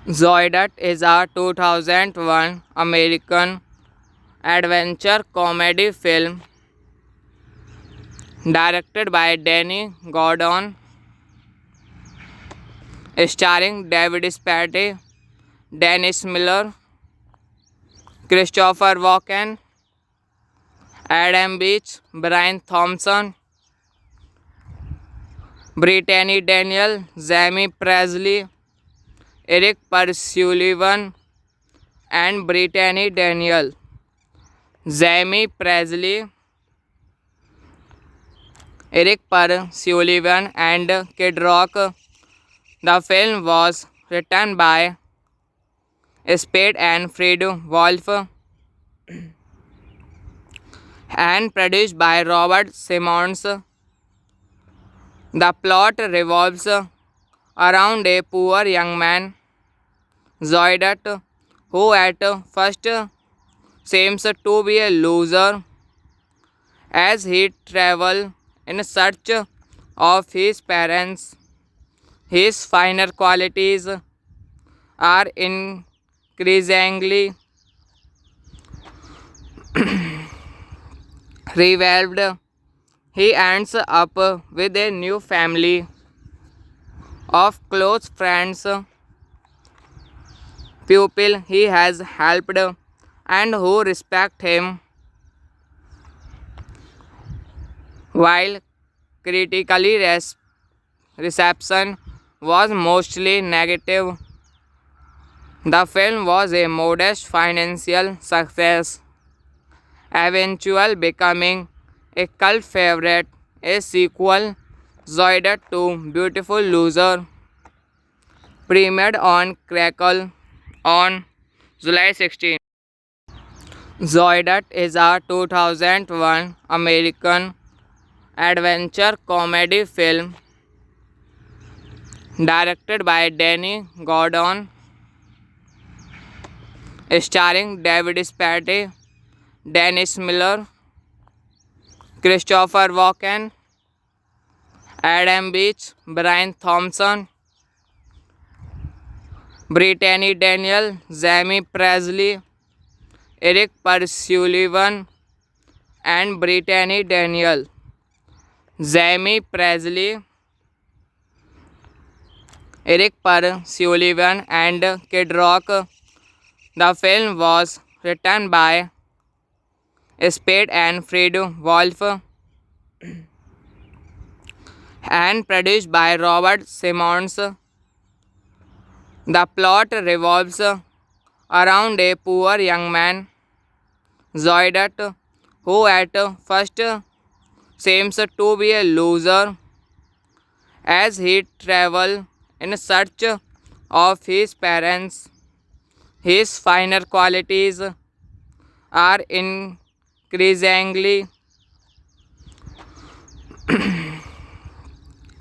Zoidat is a 2001 American adventure comedy film directed by Danny Gordon, starring David Spade, Dennis Miller, Christopher Walken, Adam Beach, Brian Thompson, Brittany Daniel, Jamie Presley, Eric Persullivan, and Brittany Daniel. Jamie Presley, Eric Persullivan, and Kid Rock. The film was written by Spade and Fred Wolf and produced by Robert Simmons. The plot revolves around a poor young man, Zoidat, who at first seems to be a loser as he travels in search of his parents. His finer qualities are increasingly revealed. He ends up with a new family of close friends, people he has helped, and who respect him, while critically reception was mostly negative. The film was a modest financial success, eventually becoming a cult favorite. A sequel, Zoidat 2 Beautiful Loser, premiered on Crackle on July 16. Zoidat is a 2001 American adventure comedy film directed by Danny Gordon, starring David Spade, Dennis Miller, Christopher Walken, Adam Beach, Brian Thompson, Brittany Daniel, Jamie Presley, Eric Persullivan, and Brittany Daniel. Jamie Presley, Eric Persullivan, and Kid Rock. The film was written by Spade and Fred Wolf and produced by Robert Simmons. The plot revolves around a poor young man, Zoidat, who at first seems to be a loser as he travels in search of his parents. His finer qualities are increasingly increasingly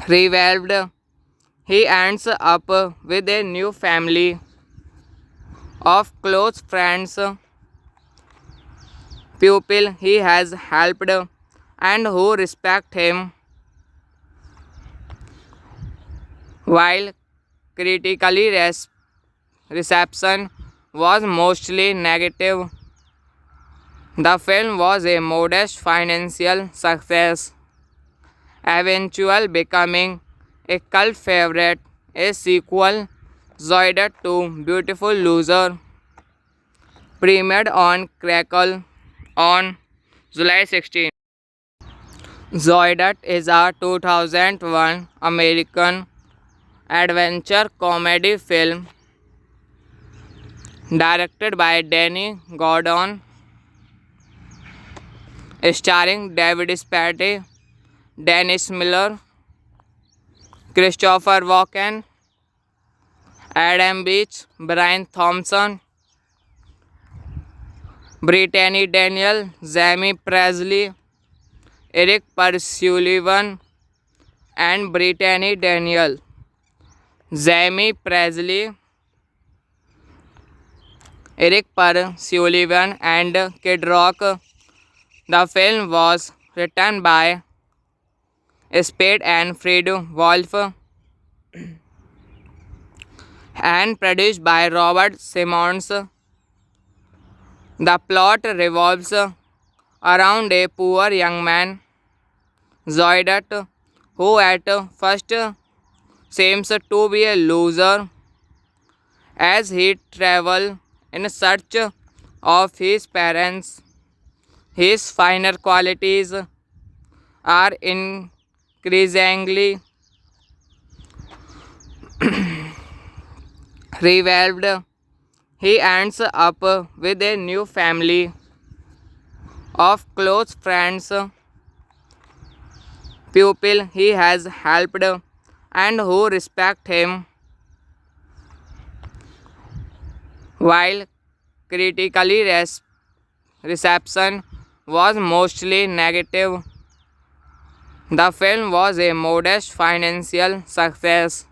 revolved, he ends up with a new family of close friends, people he has helped, and who respect him, while critically reception was mostly negative. The film was a modest financial success, eventually becoming a cult favorite. A sequel, Zoided 2 Beautiful Loser, premiered on Crackle on July 16. Zoided is a 2001 American adventure comedy film directed by Danny Gordon, starring David Spade, Dennis Miller, Christopher Walken, Adam Beach, Brian Thompson, Brittany Daniel, Jamie Presley, Eric Persullivan, and Brittany Daniel. Jamie Presley, Eric Persullivan, and Kid Rock. The film was written by Spade and Fred Wolf and produced by Robert Simmons. The plot revolves around a poor young man, Zoidot, who at first seems to be a loser as he travels in search of his parents. His finer qualities are increasingly revolved. He ends up with a new family of close friends, people he has helped, and who respect him, while critically reception was mostly negative. The film was a modest financial success,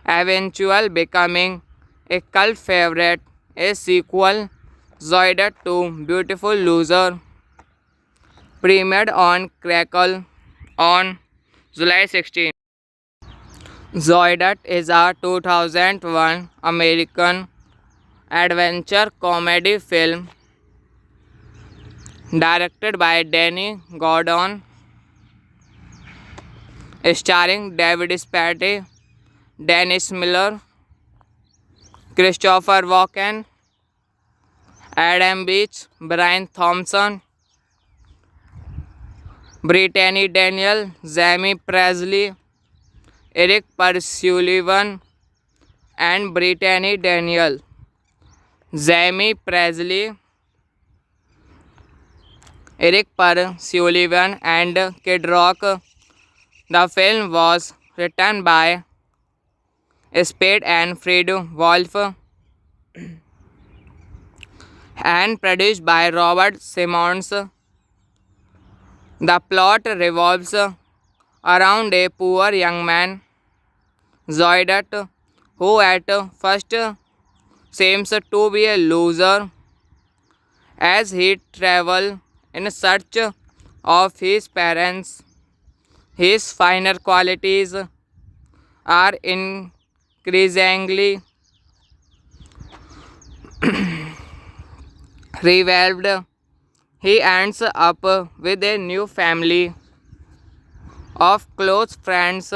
eventually becoming a cult favorite. A sequel, Zoided 2 Beautiful Loser, premiered on Crackle on July 16. Zoided is a 2001 American adventure comedy film directed by Danny Gordon, starring David Spade, Dennis Miller, Christopher Walken, Adam Beach, Brian Thompson, Brittany Daniel, Jamie Presley, Eric Persullivan, and Brittany Daniel. Jamie Presley, Eric Persullivan, and Kid Rock. The film was written by Spade and Fred Wolf and produced by Robert Simmons. The plot revolves around a poor young man, Zoidot, who at first seems to be a loser as he travels in search of his parents. His finer qualities are increasingly revolved. He ends up with a new family of close friends,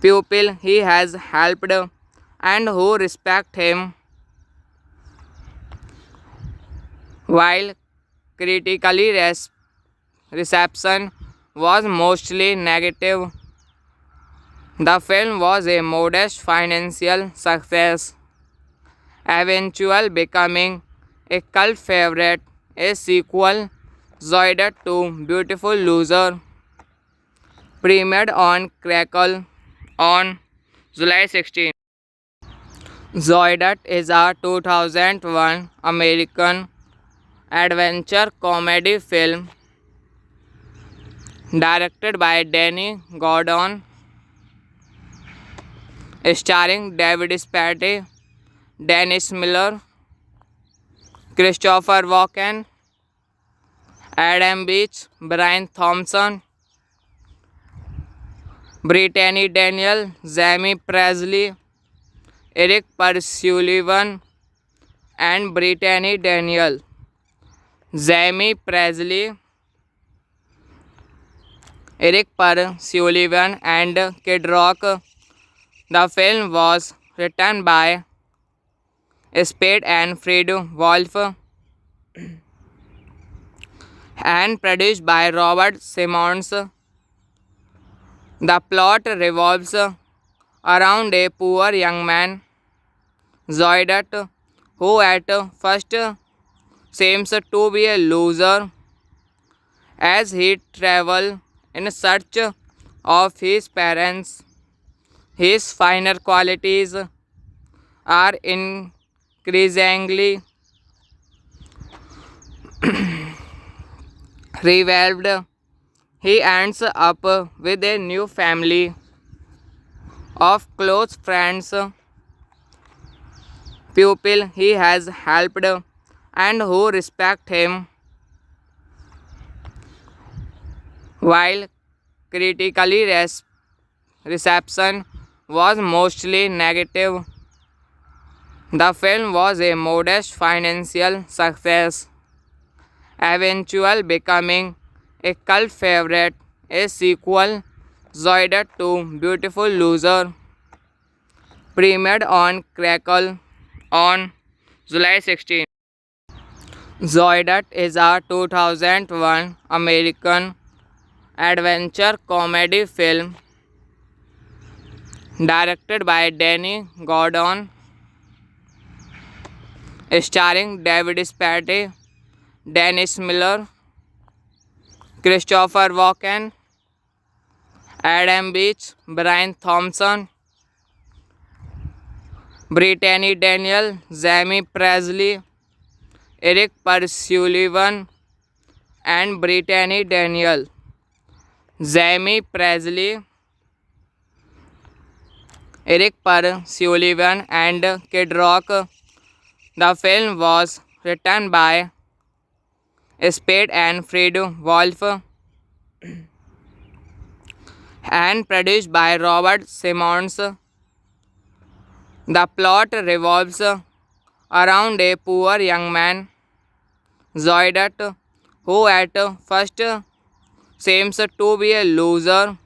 people he has helped, and who respect him, while critically reception was mostly negative. The film was a modest financial success, eventually becoming a cult favorite. A sequel, Zoided 2 Beautiful Loser, premiered on Crackle on July 16. Zoided is a 2001 American adventure comedy film directed by Danny Gordon, starring David Spade, Dennis Miller, Christopher Walken, Adam Beach, Brian Thompson, Brittany Daniel, Jamie Presley, Eric Sullivan, and Brittany Daniel. Jamie Presley, Eric Sullivan, and Kid Rock. The film was written by Spade and Fred Wolf and produced by Robert Simmons. The plot revolves around a poor young man, Zoidat, who at first seems to be a loser as he travels in search of his parents. His finer qualities are increasingly revealed. He ends up with a new family of close friends, people he has helped and who respect him, while critically reception was mostly negative. The film was a modest financial success, eventually becoming a cult favorite. A sequel, Zoidat to Beautiful Loser, premiered on Crackle on July 16. Zoidat is a 2001 American adventure comedy film directed by Danny Gordon, starring David Spade, Dennis Miller, Christopher Walken, Adam Beach, Brian Thompson, Brittany Daniel, Jamie Presley, Eric Sullivan, and Brittany Daniel. Jamie Presley, Eric Sullivan, and Kid Rock. The film was written by Spade and Fred Wolf and produced by Robert Simmons. The plot revolves around a poor young man, Zoidat, who at first seems to be a loser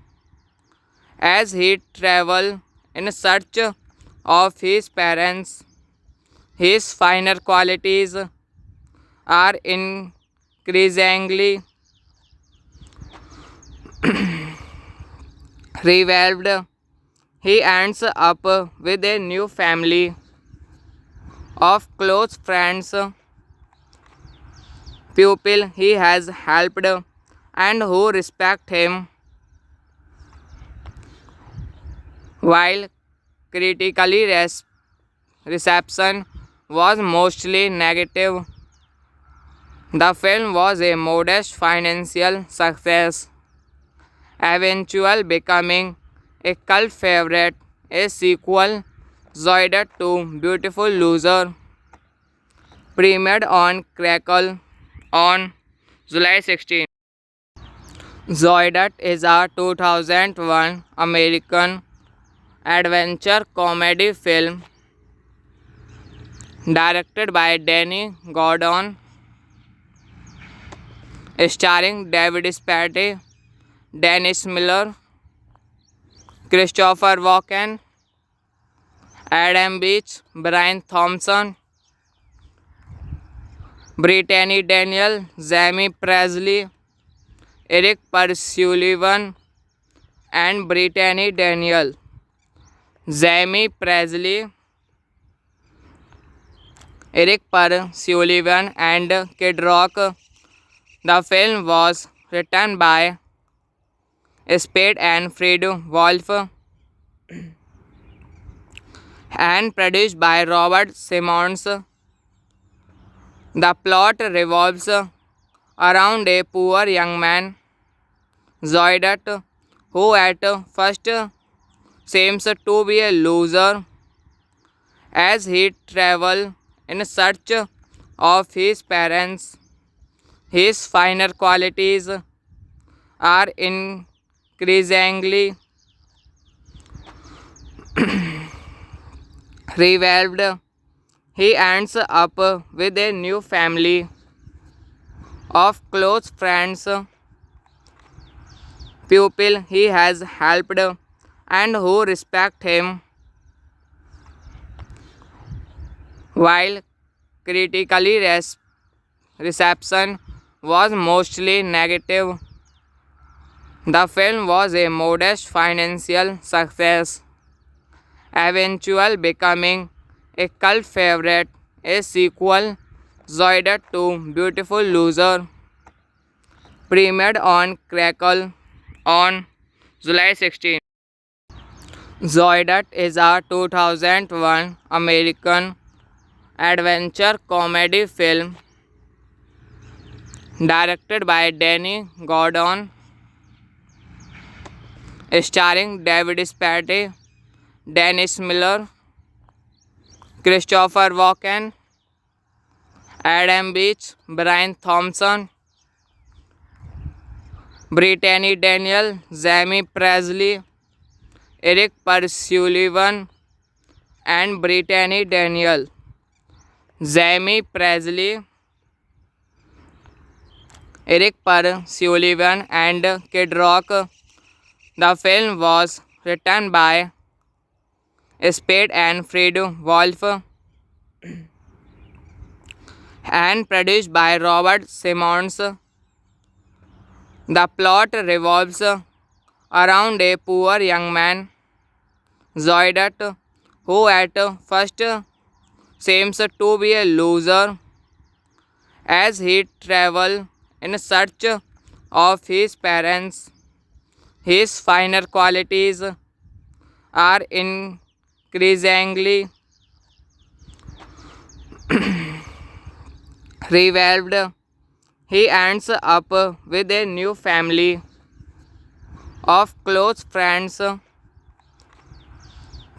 as he travels in search of his parents. His finer qualities are increasingly revealed. He ends up with a new family of close friends, people he has helped and who respect him, while critically reception was mostly negative. The film was a modest financial success, eventually becoming a cult favorite. A sequel, Zoidat to Beautiful Loser, premiered on Crackle on July 16. Zoidat is a 2001 American adventure comedy film directed by Danny Gordon, starring David Spade, Dennis Miller, Christopher Walken, Adam Beach, Brian Thompson, Brittany Daniel, Jamie Presley, Eric Sullivan, and Brittany Daniel. Jamie Presley, Eric Sullivan, and Kid Rock. The film was written by Spade and Fred Wolf and produced by Robert Simmons. The plot revolves around a poor young man, Zoidat, who at first seems to be a loser as he travels in search of his parents. His finer qualities are increasingly revealed. He ends up with a new family of close friends, people he has helped, and who respect him, while critically reception was mostly negative. The film was a modest financial success, eventually becoming a cult favorite. A sequel, Zoidat 2 Beautiful Loser, premiered on Crackle on July 16. Zoidat is a 2001 American adventure comedy film directed by Danny Gordon, starring David Spade, Dennis Miller, Christopher Walken, Adam Beach, Brian Thompson, Brittany Daniel, Jamie Presley, Eric Persullivan, and Brittany Daniel. Jamie Presley, Eric Persullivan, and Kid Rock. The film was written by Spade and Fred Wolf and produced by Robert Simmons. The plot revolves around a poor young man, Zoidat, who at first seems to be a loser as he travels in search of his parents. His finer qualities are increasingly revealed. He ends up with a new family of close friends,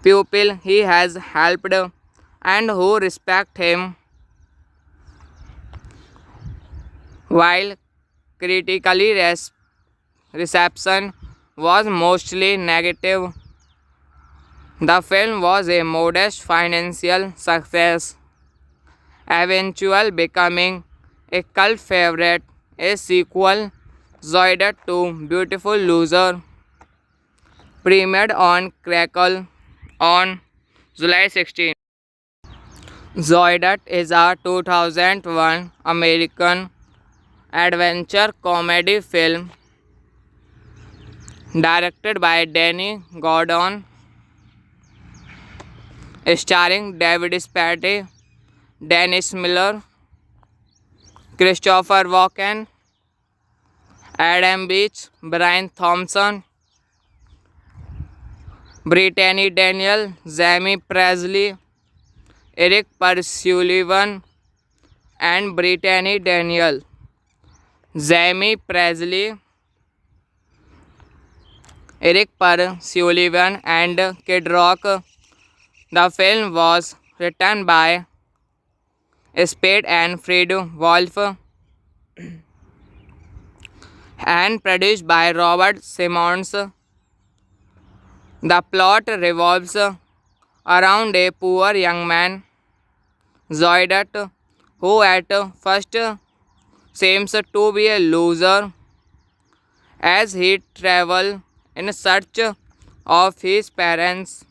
people he has helped, and who respect him, while critically reception was mostly negative. The film was a modest financial success, eventually becoming a cult favorite. A sequel, Zoidat 2 Beautiful Loser, premiered on Crackle on July 16. Zoidat is a 2001 American adventure comedy film directed by Danny Gordon, starring David Spade, Dennis Miller, Christopher Walken, Adam Beach, Brian Thompson, Brittany Daniel, Jamie Presley, Eric Persullivan, and Brittany Daniel. Jamie Presley, Eric Persullivan, and Kid Rock. The film was written by Spade and Fred Wolf and produced by Robert Simmons. The plot revolves around a poor young man, Zoidat, who at first seems to be a loser as he travels in search of his parents.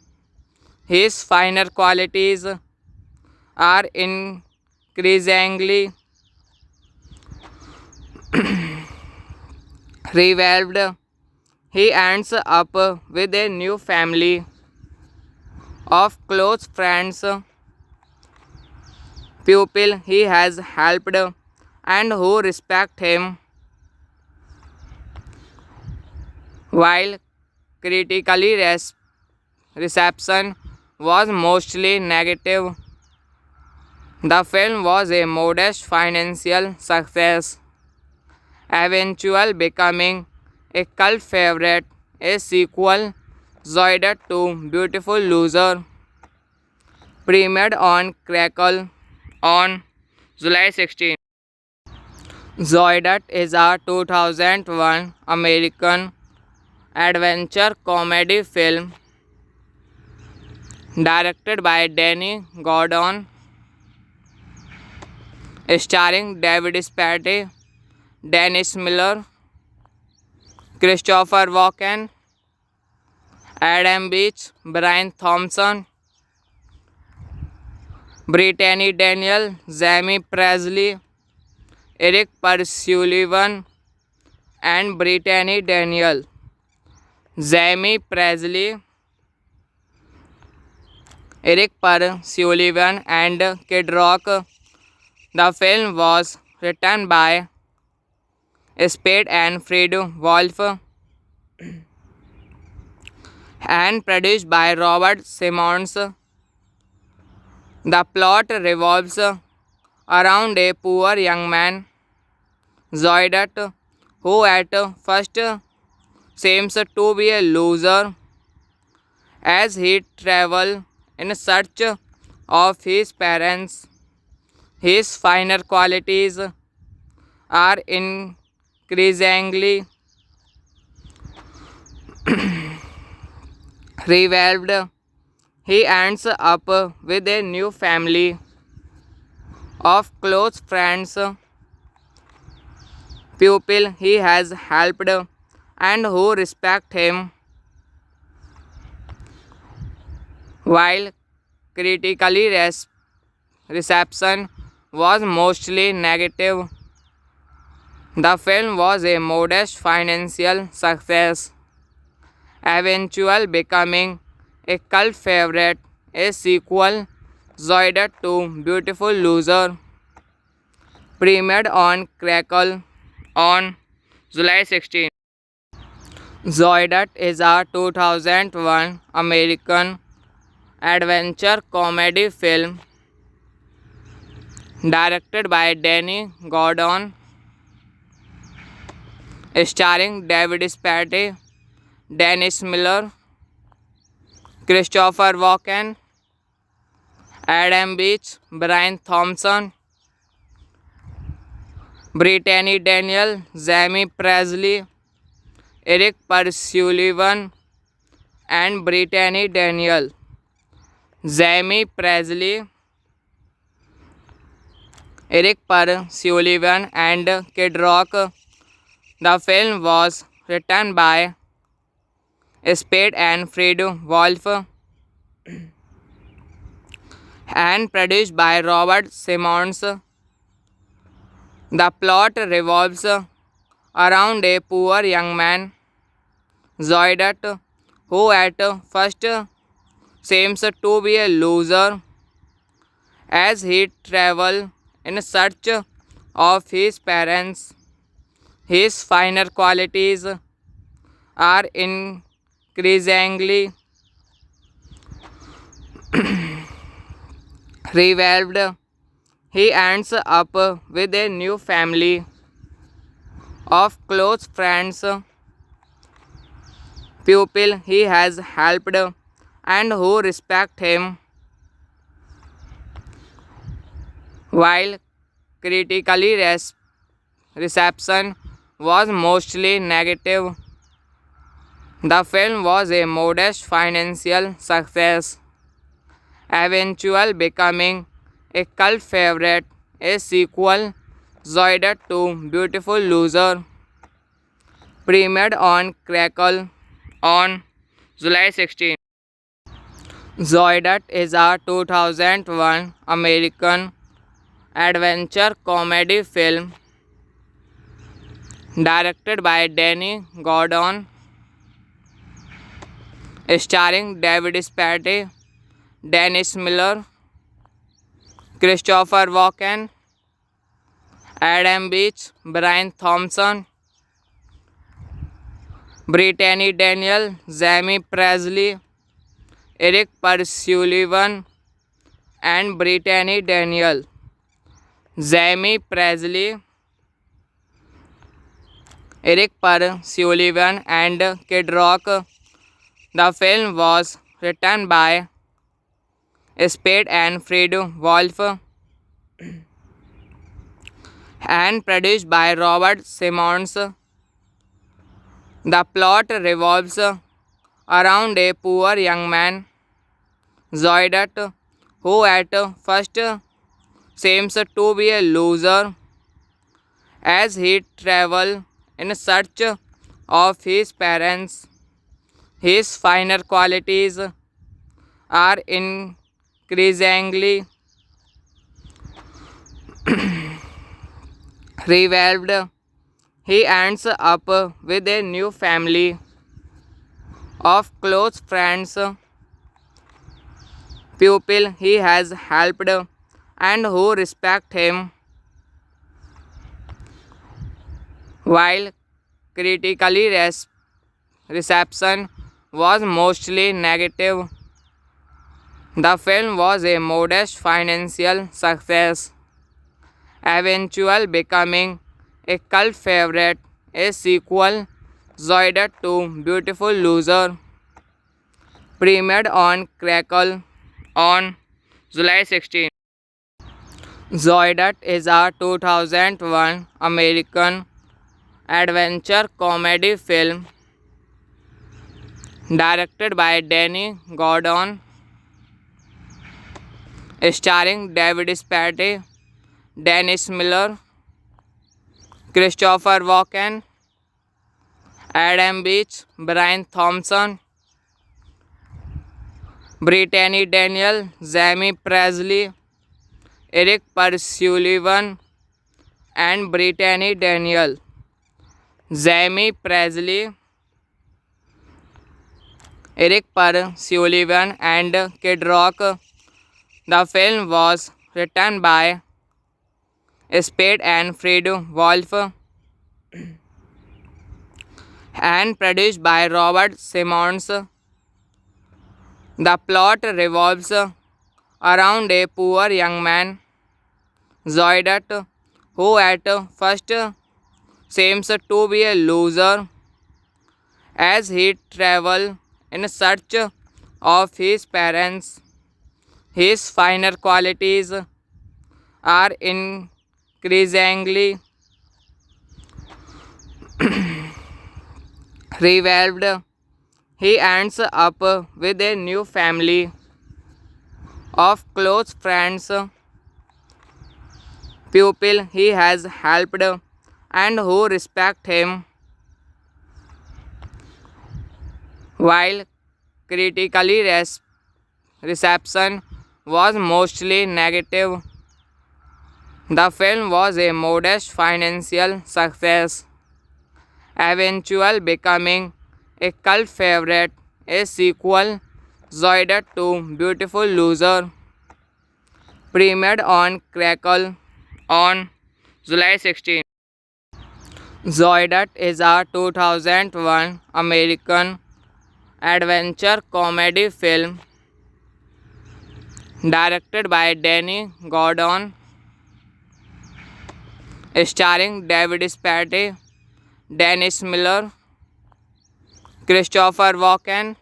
His finer qualities are increasingly revealed. He ends up with a new family of close friends, people he has helped, and who respect him, while critically reception was mostly negative. The film was a modest financial success, eventually becoming a cult favorite. A sequel, Zoided 2 Beautiful Loser, premiered on Crackle on July 16. Zoided is a 2001 American adventure comedy film directed by Danny Gordon, starring David Spade, Dennis Miller, Christopher Walken, Adam Beach, Brian Thompson, Brittany Daniel, Jamie Presley, Eric Persullivan, and Brittany Daniel. Jamie Presley, Eric Persullivan, and Kid Rock. The film was written by Spade and Fred Wolf and produced by Robert Simmons. The plot revolves around a poor young man, Zoidot, who at first seems to be a loser as he travels in search of his parents. His finer qualities are increasingly revealed. He ends up with a new family of close friends, people he has helped and who respect him. While critically reception was mostly negative, the film was a modest financial success, eventually becoming a cult favorite. A sequel, Zoided 2 Beautiful Loser, premiered on Crackle on July 16. Zoided is a 2001 American adventure comedy film directed by Danny Gordon, starring David Spade, Dennis Miller, Christopher Walken, Adam Beach, Brian Thompson, Brittany Daniel, Jamie Presley, Eric Persullivan, and Brittany Daniel. Jamie Presley, Eric Persullivan, and Kid Rock. The film was written by Spade and Fred Wolf and produced by Robert Simmons. The plot revolves around a poor young man, Zoidot, who at first seems to be a loser as he travels in search of his parents. His finer qualities are increasingly revealed. He ends up with a new family of close friends, people he has helped and who respect him. While critically reception was mostly negative, the film was a modest financial success, eventually becoming a cult favorite. A sequel, Zoided 2 Beautiful Loser, premiered on Crackle on July 16. Zoided is a 2001 American adventure comedy film directed by Danny Gordon, starring David Spade, Dennis Miller, Christopher Walken, Adam Beach, Brian Thompson, Brittany Daniel, Jamie Presley, Eric Persullivan, and Brittany Daniel. Jamie Presley, Eric Per Sullivan, and Kid Rock. The film was written by Spade and Fred Wolf and produced by Robert Simmons. The plot revolves around a poor young man, Zoidat, who at first seems to be a loser as he travels in search of his parents. His finer qualities are increasingly revealed. He ends up with a new family of close friends, people he has helped, and who respect him, while critically reception was mostly negative. The film was a modest financial success, eventually becoming a cult favorite. A sequel, Zoidat 2 Beautiful Loser, premiered on Crackle on July 16. Zoidat is a 2001 American adventure comedy film directed by Danny Gordon, starring David Spade, Dennis Miller, Christopher Walken, Adam Beach, Brian Thompson, Brittany Daniel, Jamie Presley, Eric Sullivan, and Brittany Daniel. Jamie Presley, Eric Sullivan, and Kid Rock. The film was written by Spade and Fred Wolf and produced by Robert Simmons. The plot revolves around a poor young man, Zoidat, who at first seems to be a loser as he travels in search of his parents. His finer qualities are increasingly revealed. He ends up with a new family of close friends, people he has helped, and who respect him, while critically reception was mostly negative. The film was a modest financial success, eventually becoming a cult favorite. A sequel, Zoidat 2 Beautiful Loser, premiered on Crackle on July 16. Zoidat is a 2001 American adventure comedy film directed by Danny Gordon, starring David Spade, Dennis Miller, Christopher Walken,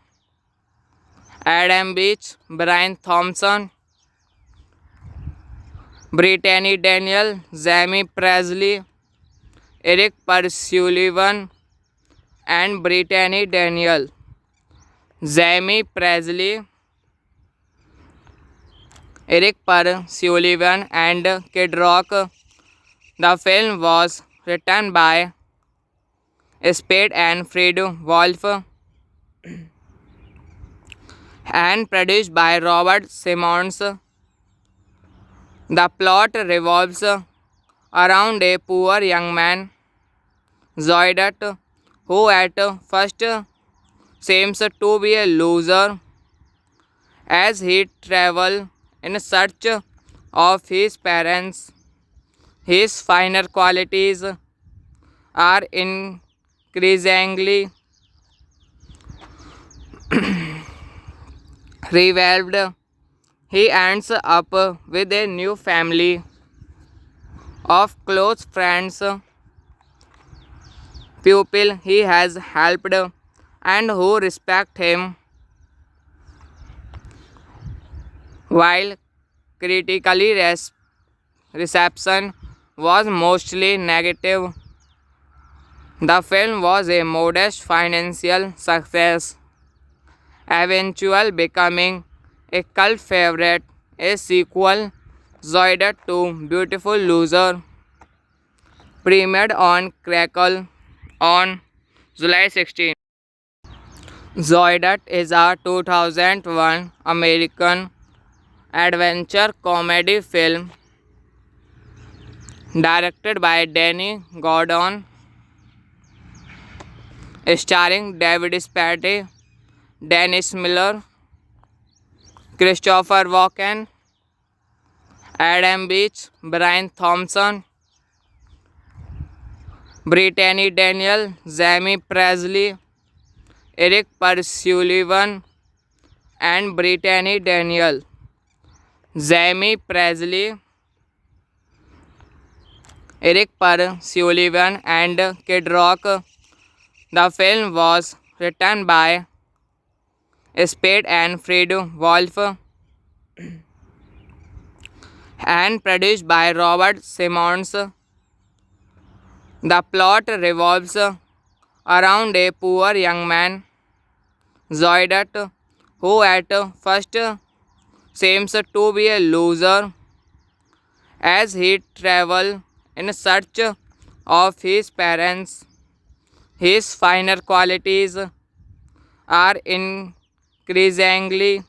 Adam Beach, Brian Thompson, Brittany Daniel, Jamie Presley, Eric Sullivan, and Brittany Daniel. Jamie Presley, Eric Sullivan, and Kid Rock. The film was written by Spade and Fred Wolf and produced by Robert Simmons. The plot revolves around a poor young man, Zoidat, who at first seems to be a loser as he travels in search of his parents. His finer qualities are increasingly revealed. He ends up with a new family of close friends, people he has helped, and who respect him, while critically reception was mostly negative. The film was a modest financial success, eventually becoming a cult favorite. A sequel, Zoided 2 Beautiful Loser, premiered on Crackle on July 16. Zoided is a 2001 American adventure comedy film directed by Danny Gordon, starring David Spade, Dennis Miller, Christopher Walken, Adam Beach, Brian Thompson, Brittany Daniel, Jamie Presley, Eric Sullivan, and Brittany Daniel. Jamie Presley, Eric Sullivan, and Kid Rock. The film was written by Spade and Fred Wolf and produced by Robert Simmons. The plot revolves around a poor young man, Zoidot, who at first seems to be a loser as he travels in search of his parents. His finer qualities are increasingly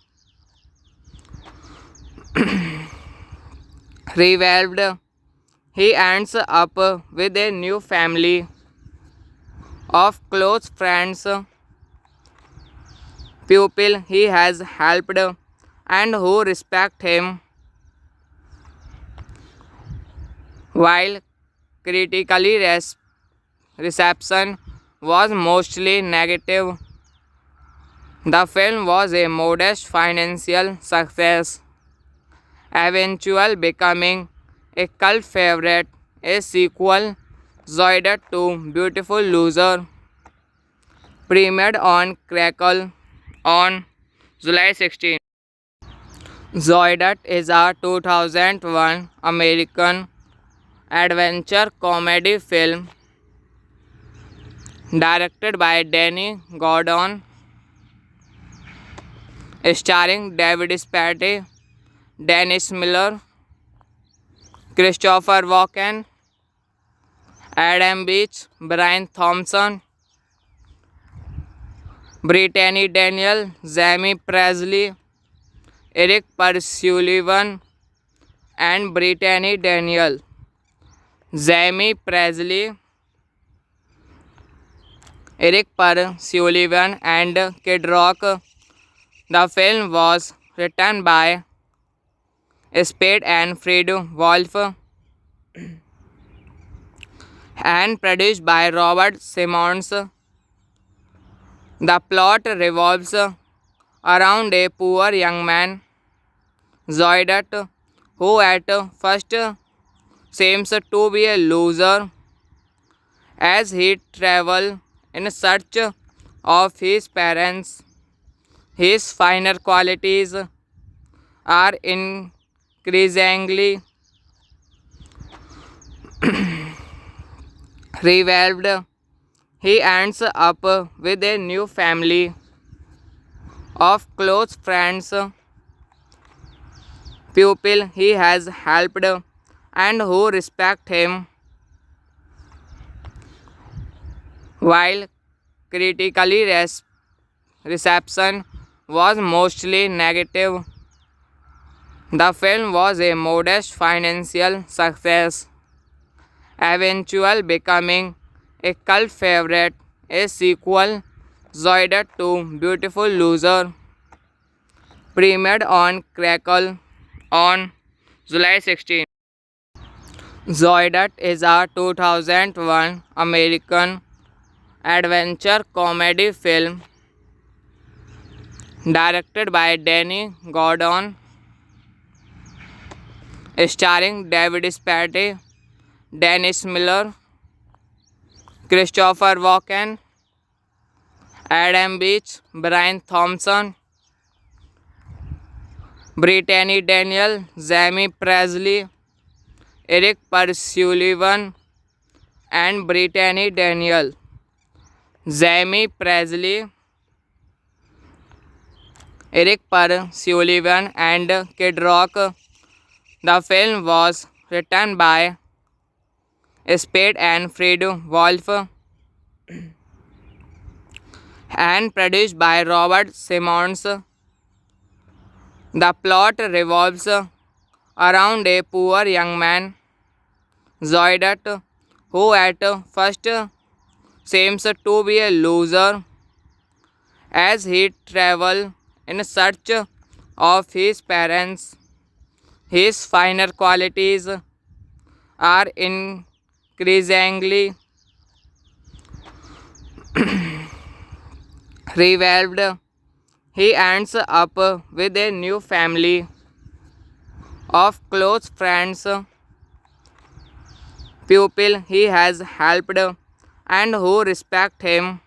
revealed. He ends up with a new family of close friends, people he has helped, and who respect him, while critically reception was mostly negative. The film was a modest financial success, eventually becoming a cult favorite. A sequel, Zoided 2 Beautiful Loser, premiered on Crackle on July 16. Zoided is a 2001 American adventure comedy film directed by Danny Gordon, starring David Spade, Dennis Miller, Christopher Walken, Adam Beach, Brian Thompson, Brittany Daniel, Jamie Presley, Eric Sullivan, and Brittany Daniel. Jamie Presley, Eric Sullivan, and Kid Rock. The film was written by Spade and Fred Wolf and produced by Robert Simmons. The plot revolves around a poor young man, Zoidot, who at first seems to be a loser as he travels in search of his parents. His finer qualities are increasingly revealed. He ends up with a new family of close friends, people he has helped, and who respect him, while critically reception was mostly negative. The film was a modest financial success, eventually becoming a cult favorite. A sequel, Zoided 2 Beautiful Loser, premiered on Crackle on July 16. Zoided is a 2001 American adventure comedy film directed by Danny Gordon, starring David Spade, Dennis Miller, Christopher Walken, Adam Beach, Brian Thompson, Brittany Daniel, Jamie Presley, Eric Sullivan, and Brittany Daniel. Jamie Presley, Eric Sullivan, and Kid Rock. The film was written by Spade and Fred Wolf and produced by Robert Simmons. The plot revolves around a poor young man, Zoidat, who at first seems to be a loser as he travels in search of his parents. His finer qualities are increasingly revealed. He ends up with a new family of close friends, people he has helped, and who respect him.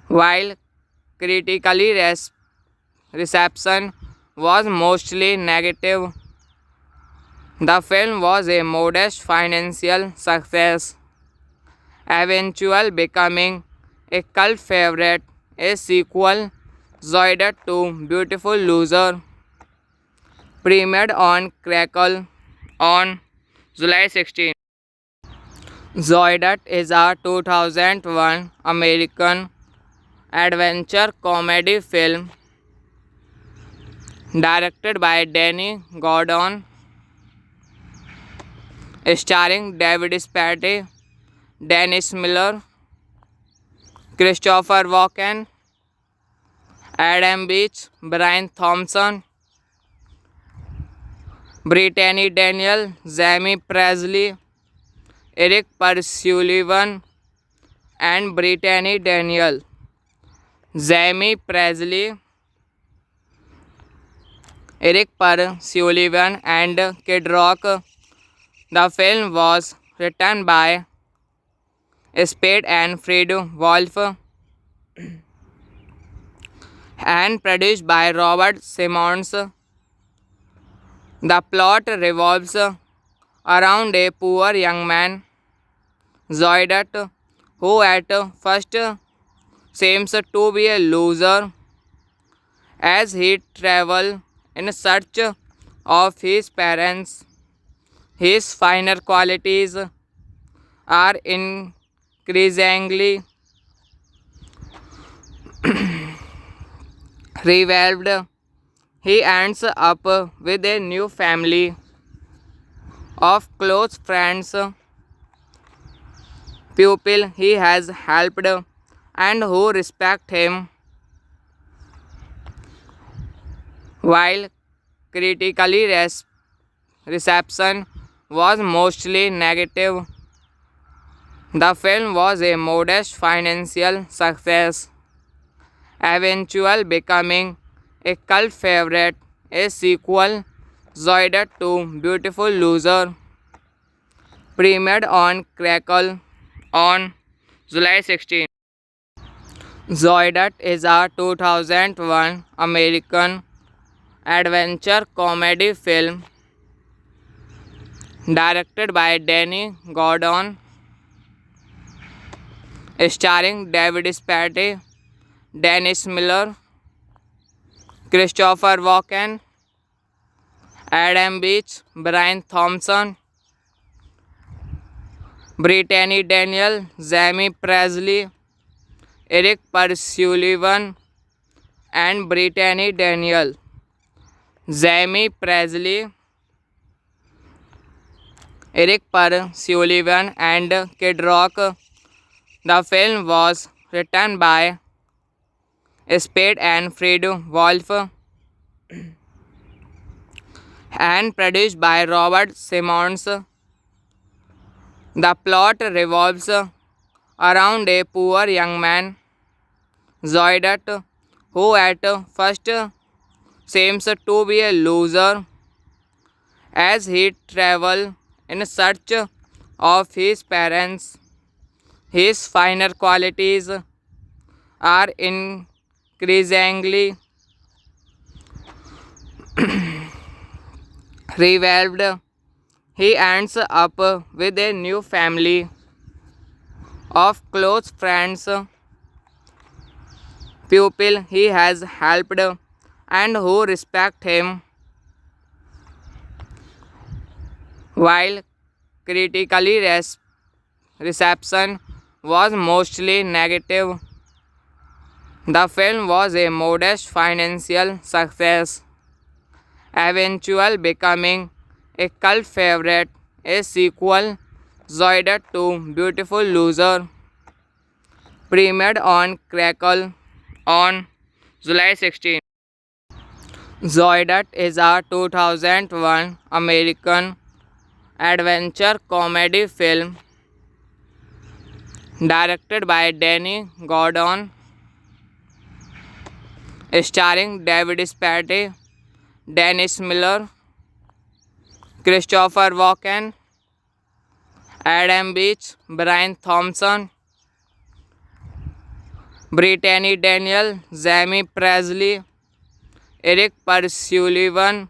While critically reception was mostly negative, the film was a modest financial success, eventually becoming a cult favorite. A sequel, Zoidat 2 Beautiful Loser, premiered on Crackle on July 16. Zoidat is a 2001 American adventure comedy film directed by Danny Gordon, starring David Spade, Dennis Miller, Christopher Walken, Adam Beach, Brian Thompson, Brittany Daniel, Jamie Presley, Eric Sullivan, and Brittany Daniel. Jamie Presley, Eric Sullivan, and Kid Rock. The film was written by Spade and Fred Wolf and produced by Robert Simmons. The plot revolves around a poor young man, Zoidat, who at first seems to be a loser as he travels in search of his parents. His finer qualities are increasingly revealed. He ends up with a new family of close friends, people he has helped, and who respect him. While critically reception was mostly negative, the film was a modest financial success, eventually becoming a cult favorite. A sequel, Zoidat 2 Beautiful Loser, premiered on Crackle on July 16. Zoidat is a 2001 American adventure comedy film directed by Danny Gordon, starring David Spade, Dennis Miller, Christopher Walken, Adam Beach, Brian Thompson, Brittany Daniel, Jamie Presley, Eric Sullivan, and Brittany Daniel. Jamie Presley, Eric Sullivan, and Kid Rock. The film was written by Spade and Fred Wolf and produced by Robert Simmons. The plot revolves around a poor young man, Zoidat, who at first seems to be a loser as he traveled in search of his parents. His finer qualities are increasingly revealed. He ends up with a new family of close friends, people he has helped, and who respect him, while critically reception was mostly negative. The film was a modest financial success, eventually becoming a cult favorite. A sequel, Zoided 2 Beautiful Loser, premiered on Crackle on July 16. Zoided is a 2001 American adventure comedy film directed by Danny Gordon, starring David Spade, Dennis Miller, Christopher Walken, Adam Beach, Brian Thompson, Brittany Daniel, Jamie Presley, Eric Persullivan,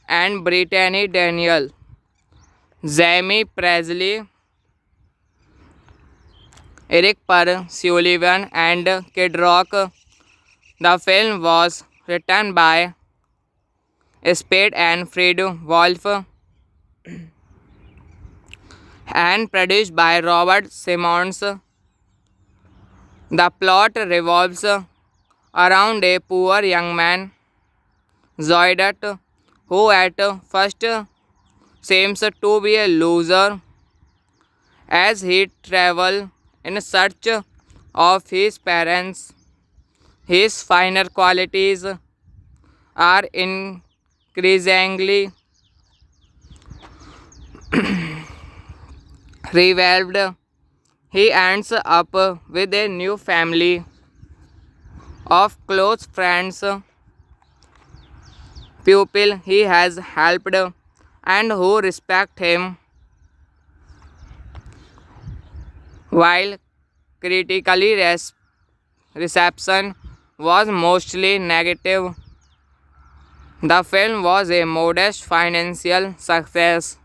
and Brittany Daniel. Jamie Presley, Eric Persullivan, and Kid Rock. The film was written by Spade and Fred Wolf and produced by Robert Simmons. The plot revolves around a poor young man, Zoidot, who at first seems to be a loser as he travels in search of his parents. His finer qualities are increasingly revealed. He ends up with a new family of close friends, people he has helped, and who respect him, while critically reception was mostly negative. The film was a modest financial success,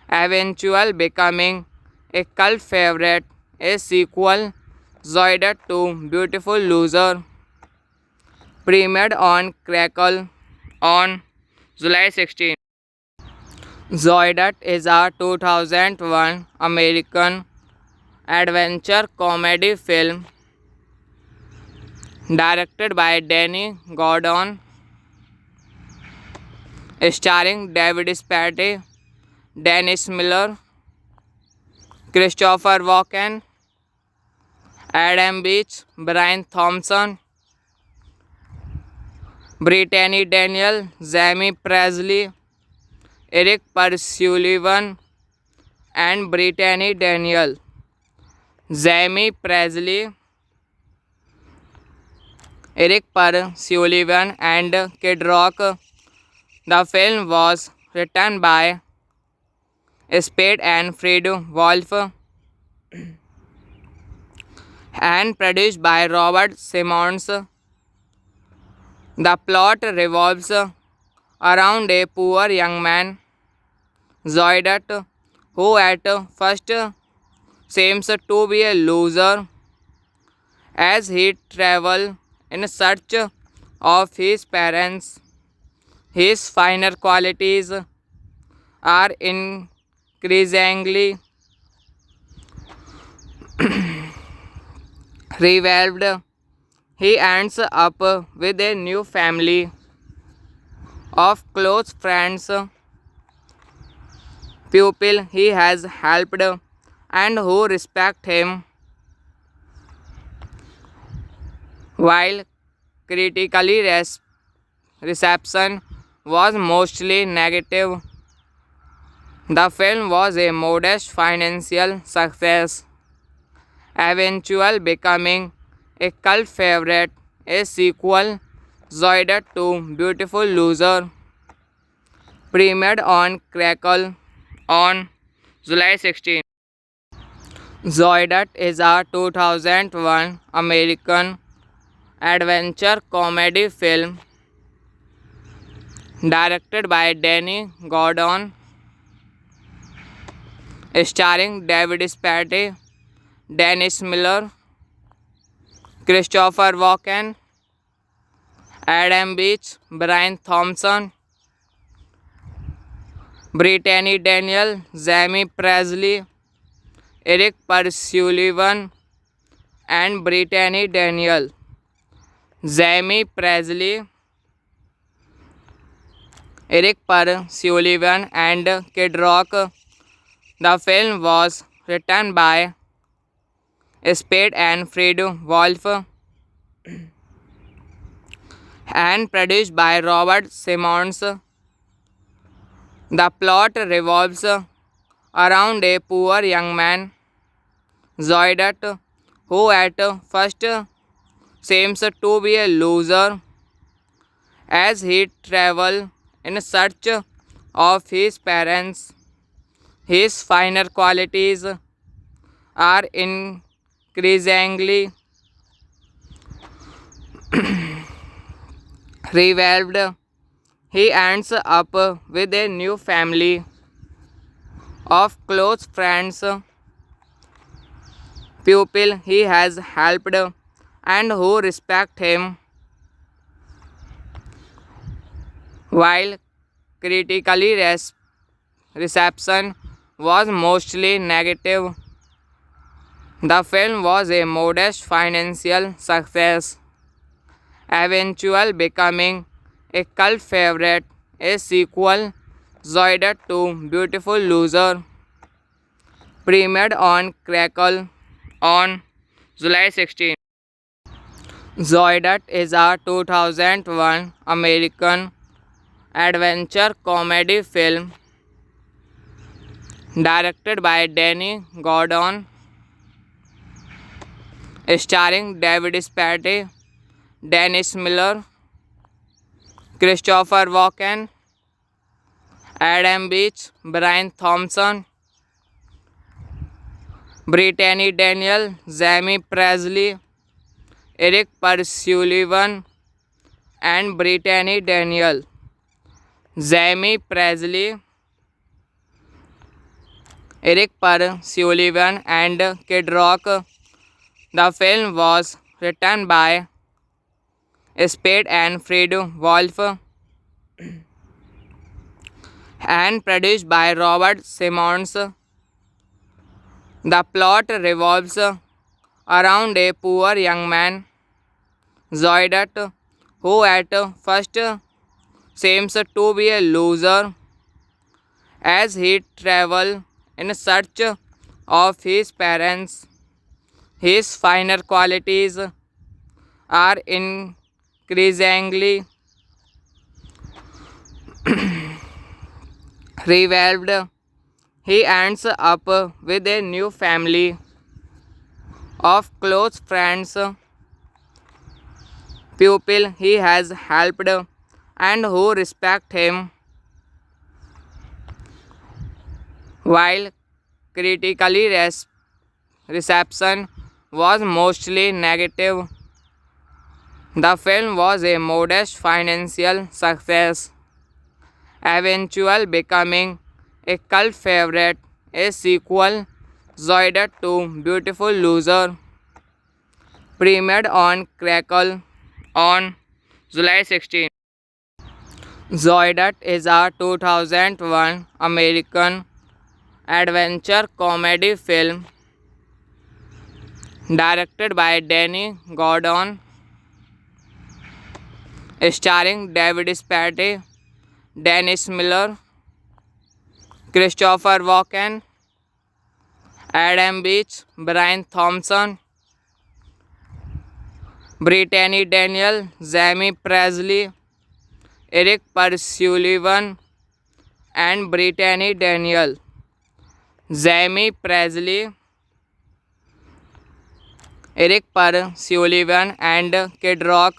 eventually becoming a cult favorite. A sequel, Zoided 2 Beautiful Loser, premiered on Crackle on July 16. Zoided is a 2001 American adventure comedy film directed by Danny Gordon, starring David Spade, Dennis Miller, Christopher Walken, Adam Beach, Brian Thompson, Brittany Daniel, Jamie Presley, Eric Persullivan, and Brittany Daniel. Jamie Presley, Eric Persullivan, and Kid Rock. The film was written by Spade and Fred Wolf and produced by Robert Simmons. The plot revolves around a poor young man, Zoidot, who at first seems to be a loser as he travels in search of his parents. His finer qualities are increasingly revealed. He ends up with a new family of close friends, people he has helped, and who respect him, while critically reception was mostly negative. The film was a modest financial success, eventually becoming a cult favorite. A sequel, Zoided 2 Beautiful Loser, Premiered on Crackle on July 16. Zoidat is a 2001 American adventure comedy film directed by Danny Gordon, starring David Spade, Dennis Miller, Christopher Walken, Adam Beach, Brian Thompson, Brittany Daniel, Jamie Presley, Eric Sullivan, and Brittany Daniel. Jamie Presley, Eric Sullivan, and Kid Rock. The film was written by Spade and Fred Wolf and produced by Robert Simmons. The plot revolves around a poor young man, Zoidat, who at first seems to be a loser as he travels in search of his parents. His finer qualities are increasingly revealed. He ends up with a new family of close friends, people he has helped and who respect him, while critically reception was mostly negative. The film was a modest financial success, eventually becoming a cult favorite. A sequel, Zoidat to Beautiful Loser, premiered on Crackle on July 16. Zoidat is a 2001 American adventure comedy film directed by Danny Gordon, starring David Spade, Dennis Miller, Christopher Walken, Adam Beach, Brian Thompson, Brittany Daniel, Jamie Presley, Eric Sullivan, and Brittany Daniel. Jamie Presley, Eric Sullivan, and Kid Rock. The film was written by Spade and Fred Wolf and produced by Robert Simmons. The plot revolves around a poor young man, Zoidat, who at first seems to be a loser as he travels in search of his parents. His finer qualities are increasingly revealed. He ends up with a new family of close friends, people he has helped and who respect him, while critically reception was mostly negative. The film was a modest financial success, eventually becoming a cult favorite. A sequel, Zoidat to Beautiful Loser, premiered on Crackle on July 16. Zoidat is a 2001 American adventure comedy film directed by Danny Gordon, starring David Spade, Dennis Miller, Christopher Walken, Adam Beach, Brian Thompson, Brittany Daniel, Jamie Presley, Eric Sullivan, and Brittany Daniel. Jamie Presley, Eric Sullivan, and Kid Rock.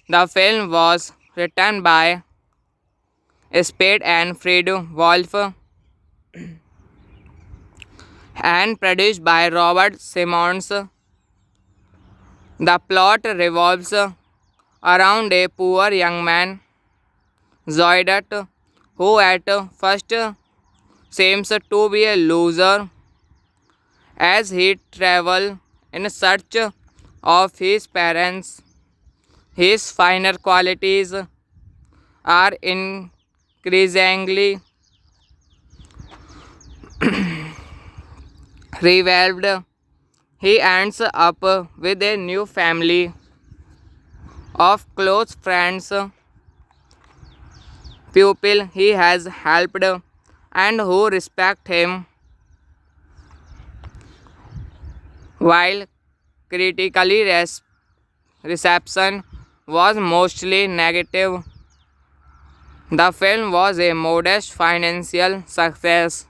The film was written by Spade and Fred Wolf, and produced by Robert Simmons. The plot revolves around a poor young man, Zoidat, who at first seems to be a loser as he travels in search of his parents. His finer qualities are increasingly revealed. He ends up with a new family of close friends, people he has helped, and who respect him, while critically reception was mostly negative. The film was a modest financial success,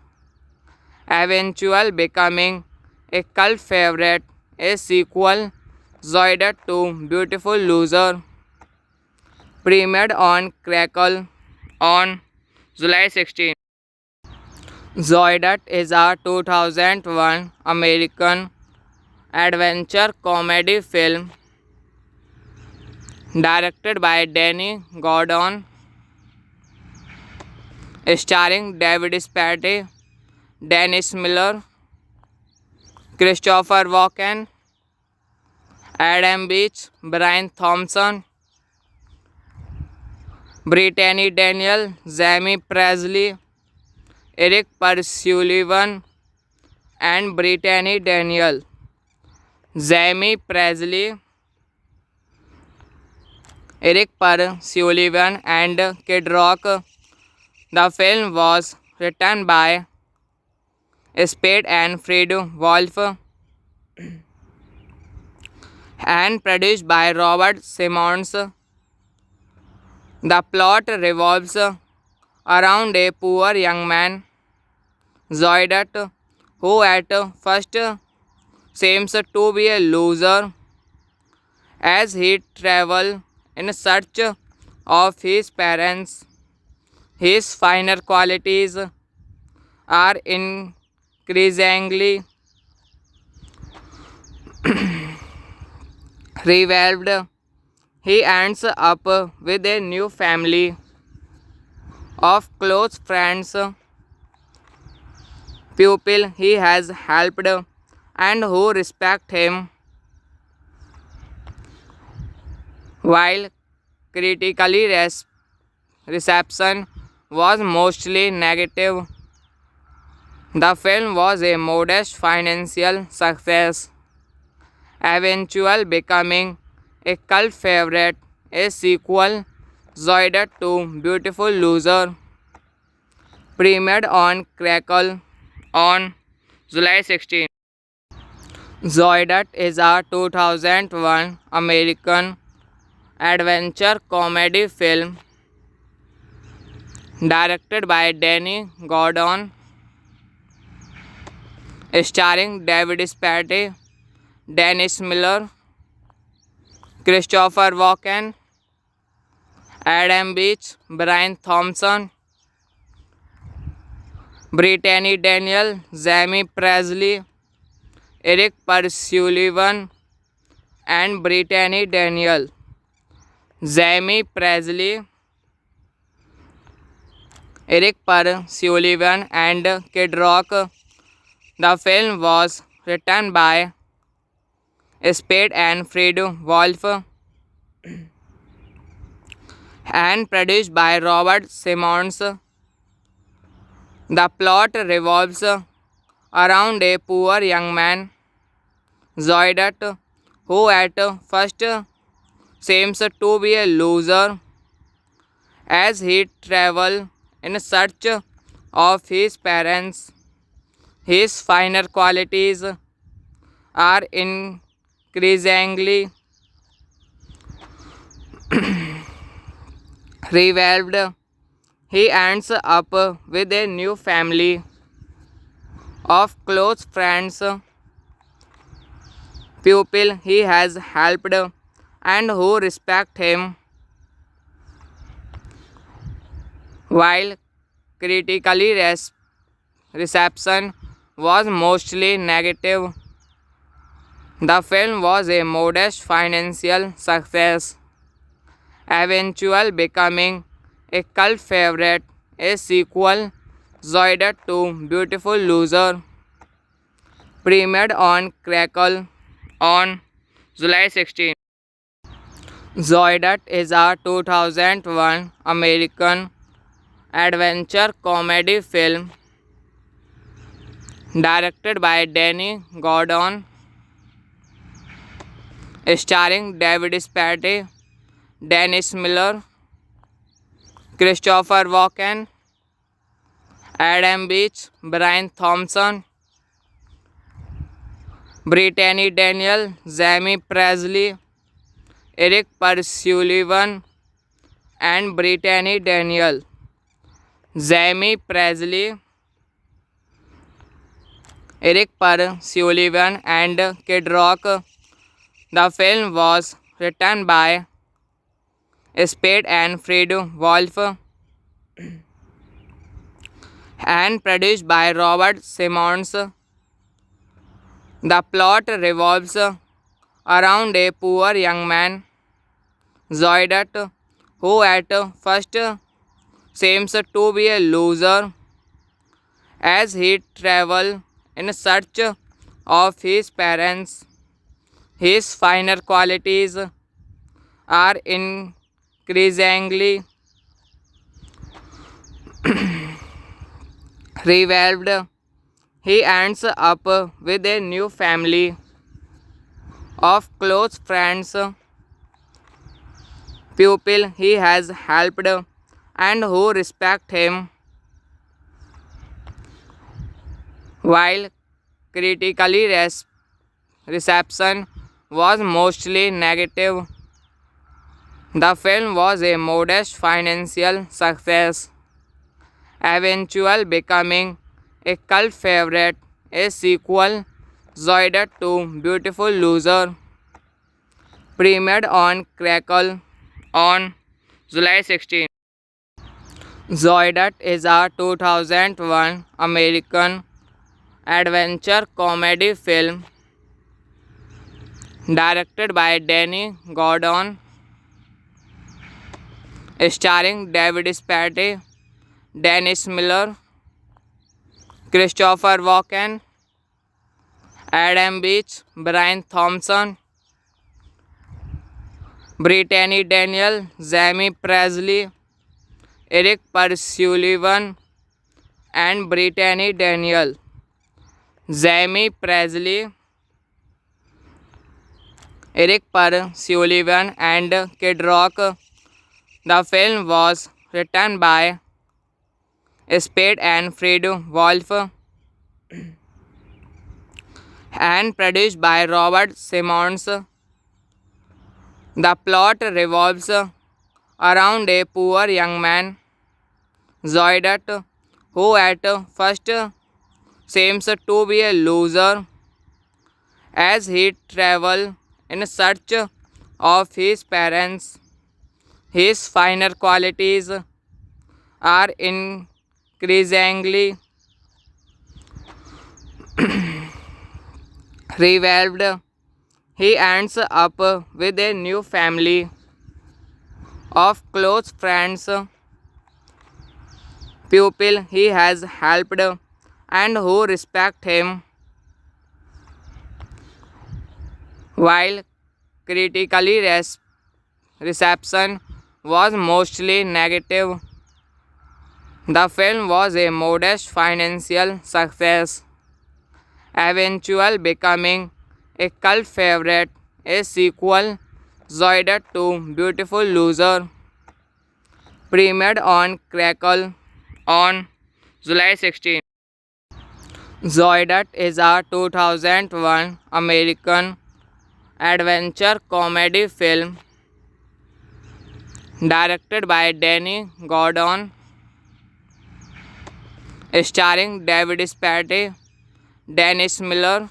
eventually becoming a cult favorite. A sequel, Zoidat 2 Beautiful Loser, premiered on Crackle on July 16. Zoidat is a 2001 American adventure comedy film directed by Danny Gordon, starring David Spade, Dennis Miller, Christopher Walken, Adam Beach, Brian Thompson, Brittany Daniel, Jamie Presley, Eric Persullivan, and Brittany Daniel. Jamie Presley, Eric Persullivan, and Kid Rock. The film was written by Spade and Fred Wolf and produced by Robert Simmons. The plot revolves around a poor young man, Zoidat, who at first seems to be a loser as he travels in search of his parents. His finer qualities are increasingly revealed. He ends up with a new family of close friends, people he has helped, and who respect him, while critically reception was mostly negative. The film was a modest financial success, eventually becoming a cult favorite. A sequel, Zoidat 2 Beautiful Loser, premiered on Crackle on July 16. Zoidat is a 2001 American adventure comedy film directed by Danny Gordon, starring David Spade, Dennis Miller, Christopher Walken, Adam Beach, Brian Thompson, Brittany Daniel, Jamie Presley, Eric Persullivan, and Brittany Daniel. Jamie Presley, Eric Persullivan, and Kid Rock. The film was written by Spade and Fred Wolf and produced by Robert Simmons. The plot revolves around a poor young man, Zoidat, who at first seems to be a loser as he travels in search of his parents. His finer qualities are increasingly revealed. He ends up with a new family of close friends, people he has helped, and who respect him, While critically reception was mostly negative, the film was a modest financial success, eventually becoming a cult favorite. A sequel, Zoided 2 Beautiful Loser, premiered on Crackle on July 16. Zoided is a 2001 American adventure comedy film directed by Danny Gordon, starring David Spade, Dennis Miller, Christopher Walken, Adam Beach, Brian Thompson, Brittany Daniel, Jamie Presley, Eric Persullivan, and Brittany Daniel. Jamie Presley, Eric Persullivan, and Kid Rock. The film was written by Spade and Fred Wolf and produced by Robert Simmons. The plot revolves around a poor young man, Zoidot, who at first seems to be a loser as he travels in search of his parents. His finer qualities are increasingly revealed. He ends up with a new family of close friends, people he has helped and who respect him. While critically reception was mostly negative, the film was a modest financial success, eventually becoming a cult favorite. A sequel, Zoided 2 Beautiful Loser, premiered on Crackle on July 16. Zoided is a 2001 American adventure comedy film directed by Danny Gordon, starring David Spade, Dennis Miller, Christopher Walken, Adam Beach, Brian Thompson, Brittany Daniel, Jamie Presley, Eric Persullivan, and Brittany Daniel. Jamie Presley, Eric Persullivan, and Kid Rock. The film was written by Spade and Fred Wolf and produced by Robert Simmons. The plot revolves around a poor young man, Zoidot, who at first seems to be a loser as he travels in search of his parents. His finer qualities are increasingly revealed. He ends up with a new family of close friends, people he has helped and who respect him. While critically reception was mostly negative, the film was a modest financial success, eventually becoming a cult favorite. A sequel, Zoided 2 Beautiful Loser, premiered on Crackle on July 16. Zoided is a 2001 American adventure comedy film directed by Danny Gordon, starring David Spade, Dennis Miller,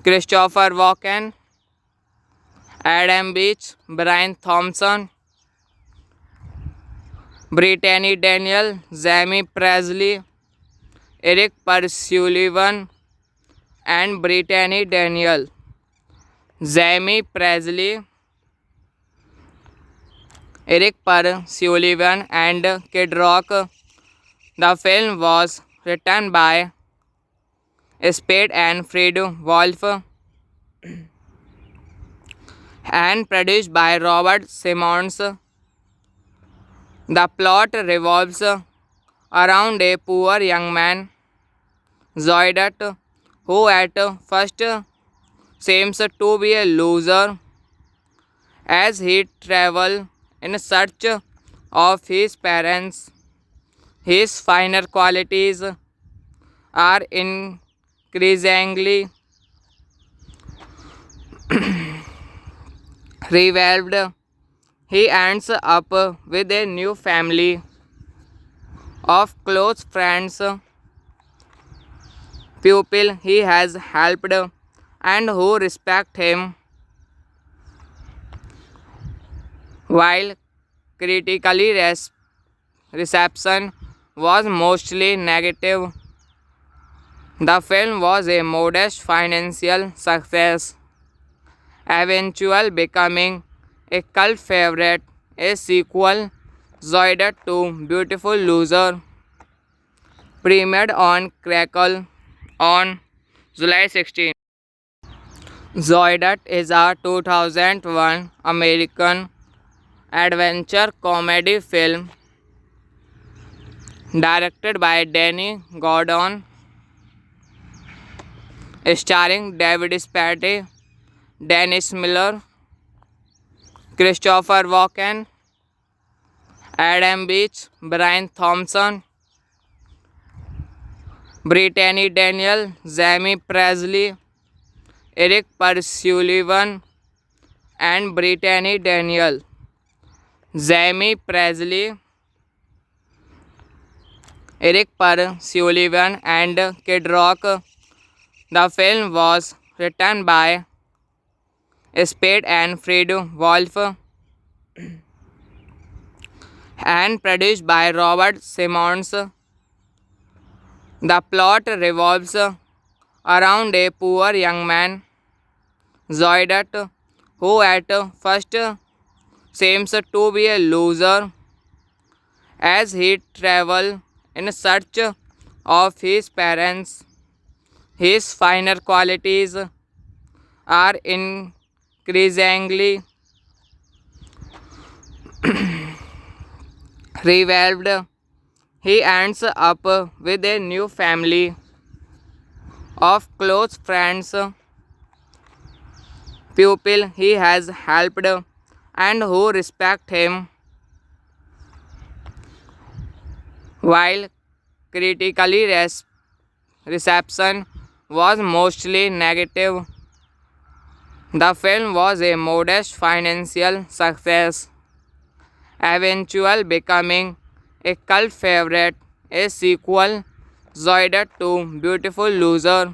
Christopher Walken, Adam Beach, Brian Thompson, Brittany Daniel, Jamie Presley, Eric Sullivan, and Brittany Daniel. Jamie Presley, Eric Sullivan, and Kid Rock. The film was written by Spade and Fred Wolf and produced by Robert Simmons. The plot revolves around a poor young man, Zoidat, who at first seems to be a loser as he travels in search of his parents. His finer qualities are increasingly revealed. He ends up with a new family of close friends, people he has helped, and who respect him. While critically reception was mostly negative, the film was a modest financial success, eventually becoming a cult favorite. A sequel, Zoidat to Beautiful Loser, premiered on Crackle on July 16. Zoidat is a 2001 American adventure comedy film directed by Danny Gordon, starring David Spade, Dennis Miller, Christopher Walken, Adam Beach, Brian Thompson, Brittany Daniel, Jamie Presley, Eric Sullivan, and Brittany Daniel. Jamie Presley, Eric Sullivan, and Kid Rock. The film was written by Spade and Fred Wolf and produced by Robert Simmons. The plot revolves around a poor young man, Zoidat, who at first seems to be a loser as he travels in search of his parents. His finer qualities are increasingly revealed. He ends up with a new family of close friends, people he has helped, and who respect him. While critically reception was mostly negative, the film was a modest financial success, eventually becoming a cult favorite. A sequel, Zoidat to Beautiful Loser,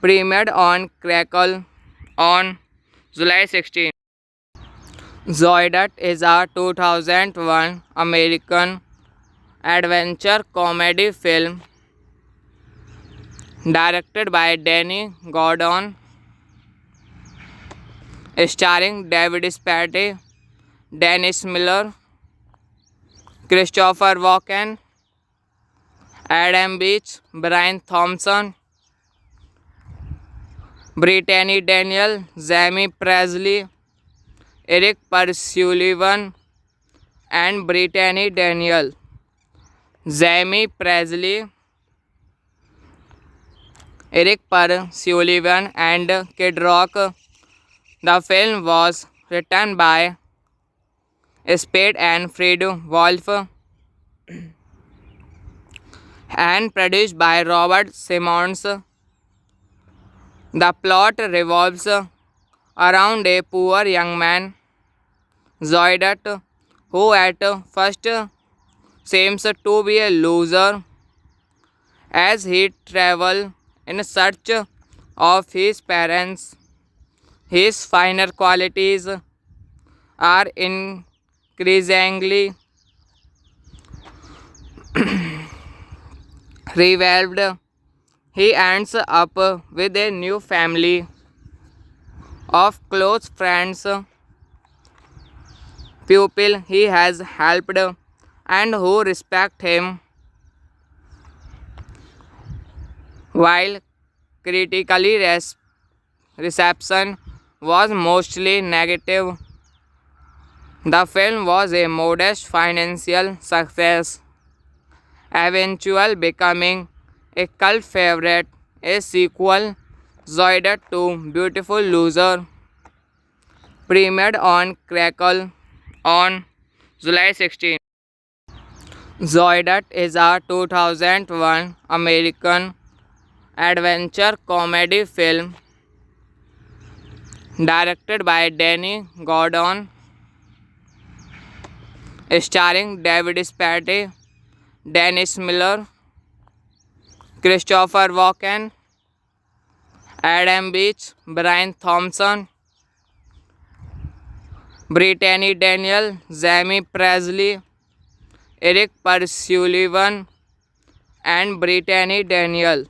premiered on Crackle on July 16. Zoidat is a 2001 American adventure comedy film directed by Danny Gordon, starring David Spade, Dennis Miller, Christopher Walken, Adam Beach, Brian Thompson, Brittany Daniel, Jamie Presley, Eric Sullivan, and Brittany Daniel. Jamie Presley, Eric Sullivan, and Kid Rock. The film was written by Spade and Fred Wolf and produced by Robert Simmons. The plot revolves around a poor young man, Zoidat, who at first seems to be a loser as he travels in search of his parents. His finer qualities are increasingly Revolved, he ends up with a new family of close friends, people he has helped, and who respect him, while critically reception was mostly negative. The film was a modest financial success, eventually becoming a cult favorite. A sequel, Zoided 2 Beautiful Loser, premiered on Crackle on July 16. Zoided is a 2001 American adventure comedy film directed by Danny Gordon, starring David Spade, Dennis Miller, Christopher Walken, Adam Beach, Brian Thompson, Brittany Daniel, Jamie Presley, Eric Persullivan, and Brittany Daniel.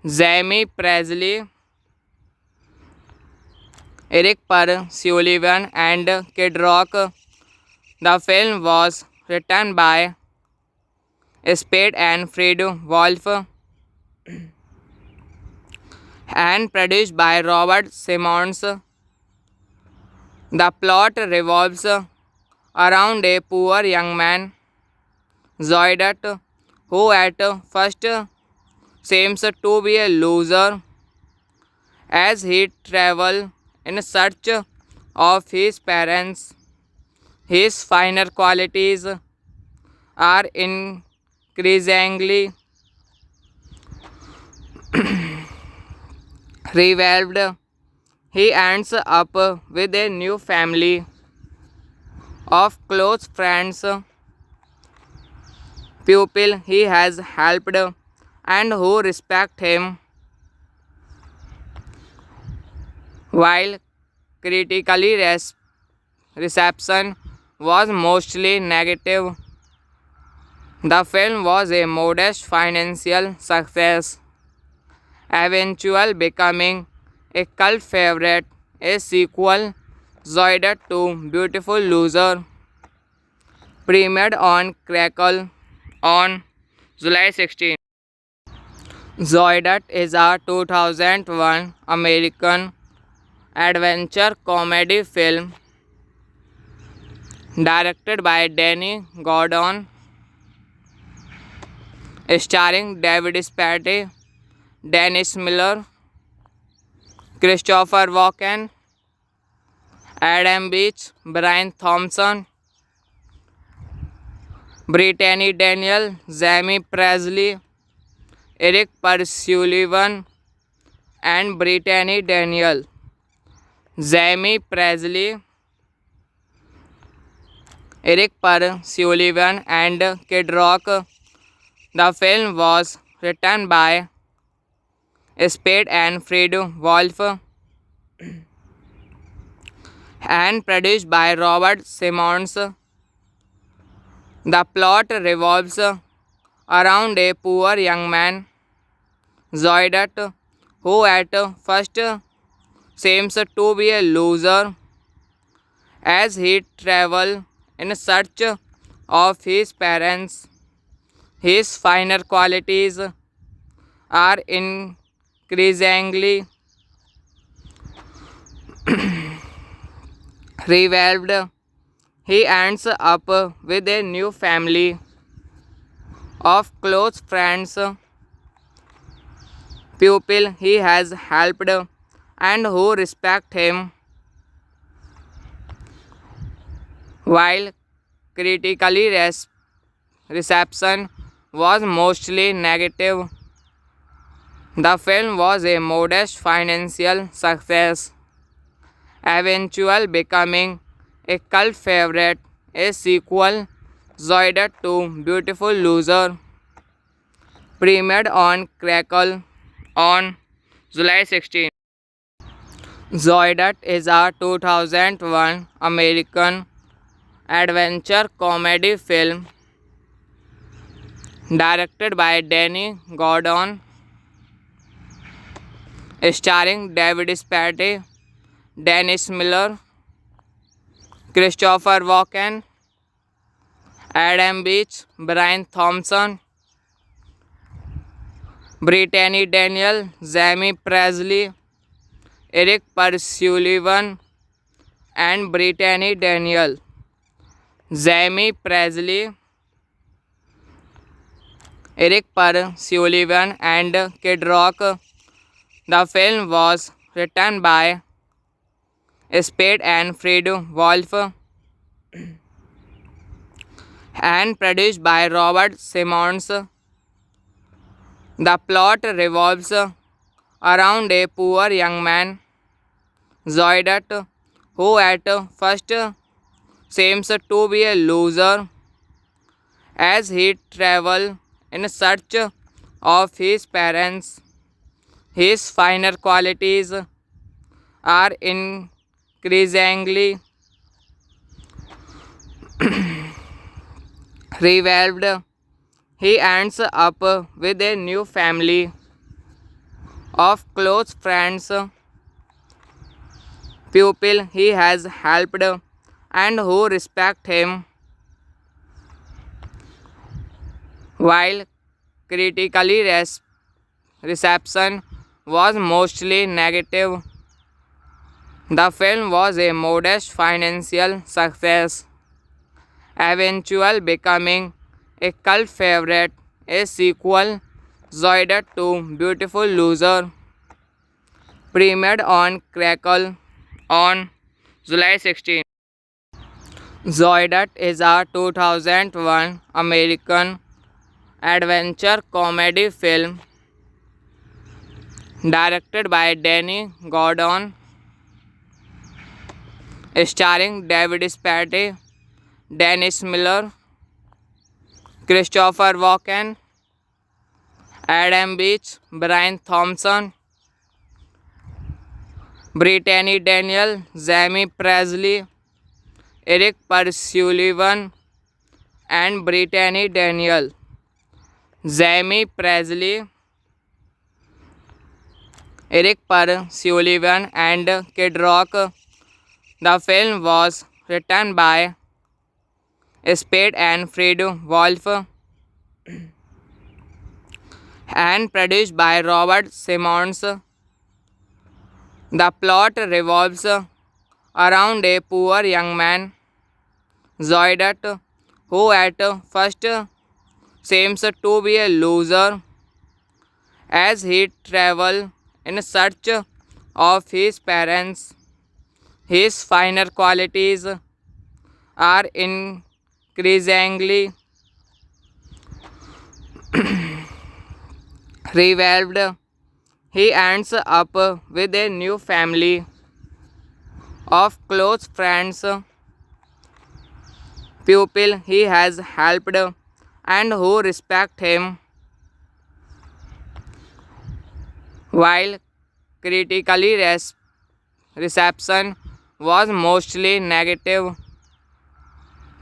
Jamie Presley, Eric Persullivan, and Kid Rock. The film was written by Spade and Fred Wolf and produced by Robert Simmons. The plot revolves around a poor young man, Zoidot, who at first seems to be a loser as he travels in search of his parents. His finer qualities are increasingly revealed. He ends up with a new family of close friends, people he has helped, and who respect him, while critically reception was mostly negative. The film was a modest financial success, eventually becoming a cult favorite. A sequel, Zoided 2 Beautiful Loser, premiered on Crackle on July 16. Zoided is a 2001 American adventure comedy film directed by Danny Gordon, starring David Spade, Dennis Miller, Christopher Walken, Adam Beach, Brian Thompson, Brittany Daniel, Jamie Presley, Eric Persullivan, and Brittany Daniel. Jamie Presley, Eric Persullivan, and Kid Rock. The film was written by Spade and Fred Wolf and produced by Robert Simmons. The plot revolves around a poor young man, Zoidot, who at first seems to be a loser as he travels in search of his parents. His finer qualities are increasingly revealed. He ends up with a new family of close friends, people he has helped, and who respect him, while critically reception was mostly negative. The film was a modest financial success, eventually becoming a cult favorite. A sequel, Zoided 2 Beautiful Loser, premiered on Crackle on July 16. Zoided is a 2001 American adventure comedy film directed by Danny Gordon, starring David Spade, Dennis Miller, Christopher Walken, Adam Beach, Brian Thompson, Brittany Daniel, Jamie Presley, Eric Persullivan, and Brittany Daniel. Jamie Presley, Eric Persullivan, and Kid Rock. The film was written by Spade and Fred Wolf and produced by Robert Simmons. The plot revolves around a poor young man, Zoidat, who at first seems to be a loser as he travels in search of his parents. His finer qualities are increasingly revealed. He ends up with a new family of close friends, people he has helped, and who respect him. While critically reception was mostly negative, the film was a modest financial success, eventually becoming a cult favorite. A sequel, Zoidat to Beautiful Loser, premiered on Crackle on July 16. Zoidat is a 2001 American adventure comedy film directed by Danny Gordon, starring David Spade, Dennis Miller, Christopher Walken, Adam Beach, Brian Thompson, Brittany Daniel, Jamie Presley, Eric Persullivan, and Brittany Daniel. Jamie Presley, Eric Persullivan, and Kid Rock. The film was written by Spade and Fred Wolf and produced by Robert Simmons. The plot revolves around a poor young man, Zoidat, who at first seems to be a loser as he travels in search of his parents. His finer qualities are increasingly revealed. He ends up with a new family of close friends, people he has helped, and who respect him. While critically reception was mostly negative,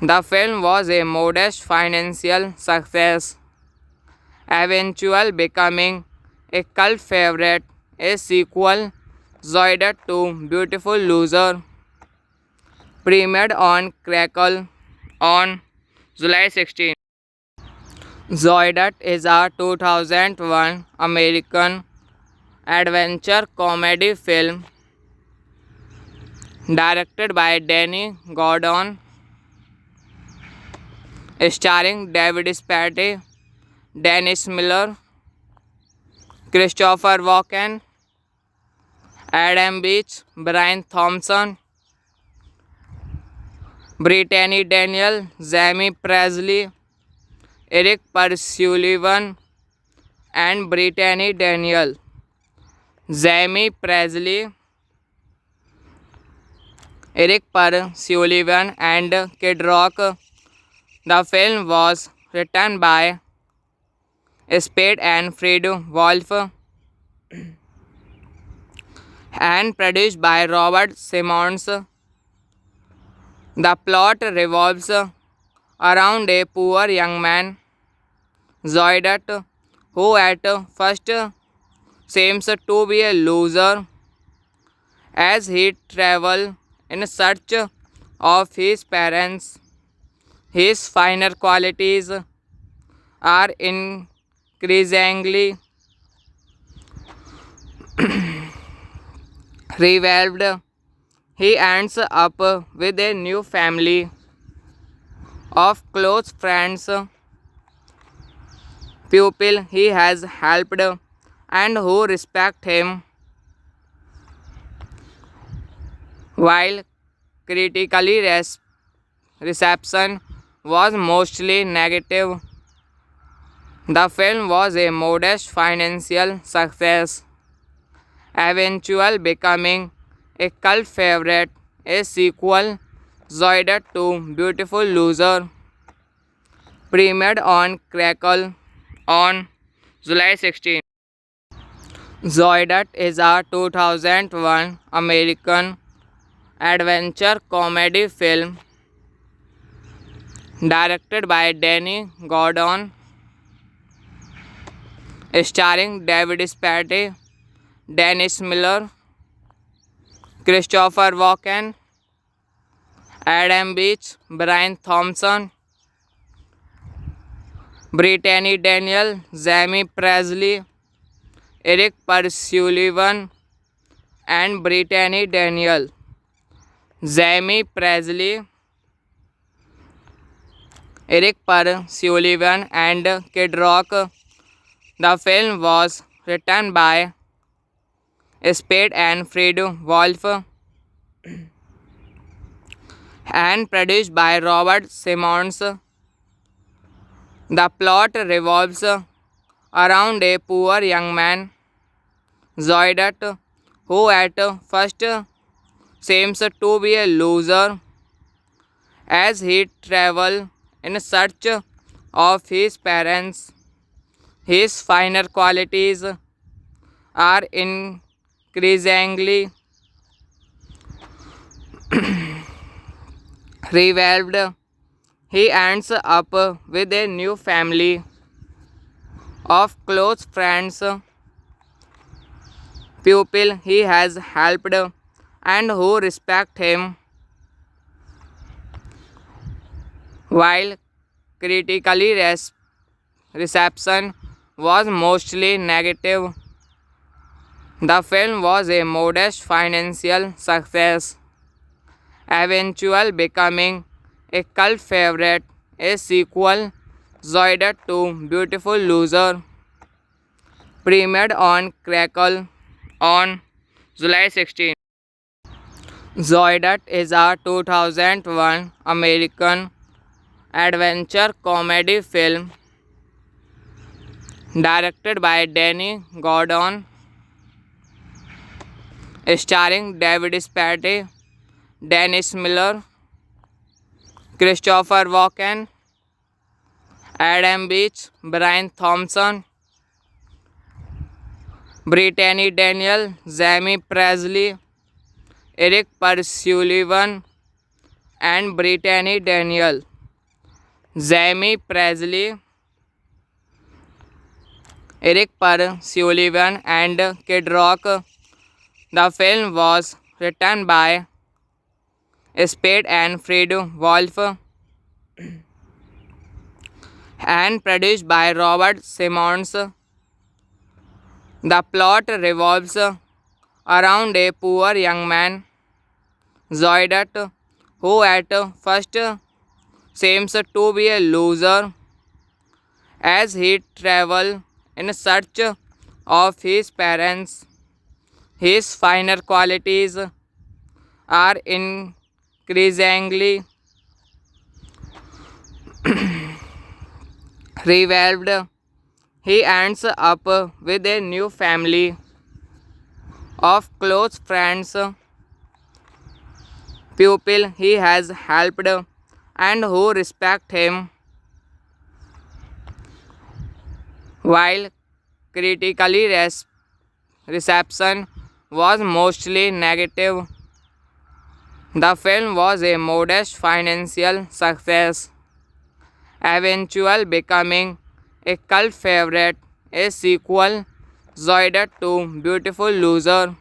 the film was a modest financial success, eventually becoming a cult favorite. A sequel, Zoidat to Beautiful Loser, premiered on Crackle on July 16. Zoidat is a 2001 American adventure comedy film directed by Danny Gordon, starring David Spade, Dennis Miller, Christopher Walken, Adam Beach, Brian Thompson, Brittany Daniel, Jamie Presley, Eric Persullivan, and Brittany Daniel. Jamie Presley, Eric Persullivan, and Kid Rock. The film was written by Spade and Fred Wolf and produced by Robert Simmons. The plot revolves around a poor young man, Zoidet, who at first seems to be a loser as he travels in search of his parents. His finer qualities are increasingly revealed. He ends up with a new family of close friends, people he has helped, and who respect him, while critically reception was mostly negative. The film was a modest financial success, eventually becoming a cult favorite. A sequel, Zoided 2 Beautiful Loser, premiered on Crackle on July 16. Zoided is a 2001 American adventure comedy film directed by Danny Gordon, starring David Spade, Dennis Miller, Christopher Walken, Adam Beach, Brian Thompson, Brittany Daniel, Jamie Presley, Eric Persullivan, and Brittany Daniel. Jamie Presley, Eric Persullivan, and Kid Rock. The film was written by Spade and Fred Wolf and produced by Robert Simmons. The plot revolves around a poor young man, Zoidet, who at first seems to be a loser as he travels in search of his parents. His finer qualities are increasingly revealed. He ends up with a new family of close friends, people he has helped, and who respect him, while critically reception was mostly negative. The film was a modest financial success, eventually becoming a cult favorite. A sequel, Zoided 2 Beautiful Loser, premiered on Crackle on July 16. Zoided is a 2001 American adventure comedy film directed by Danny Gordon, starring David Spade, Dennis Miller, Christopher Walken, Adam Beach, Brian Thompson, Brittany Daniel, Jamie Presley, Eric Persullivan, and Brittany Daniel. Jamie Presley, Eric Persullivan, and Kid Rock. The film was written by Spade and Fred Wolf and produced by Robert Simmons. The plot revolves around a poor young man, Zoidet, who at first seems to be a loser as he travels in search of his parents. His finer qualities are increasingly revealed. He ends up with a new family of close friends, people he has helped, and who respect him, while critically reception was mostly negative. The film was a modest financial success, eventually becoming a cult favorite, a sequel, Zoided 2 Beautiful Loser,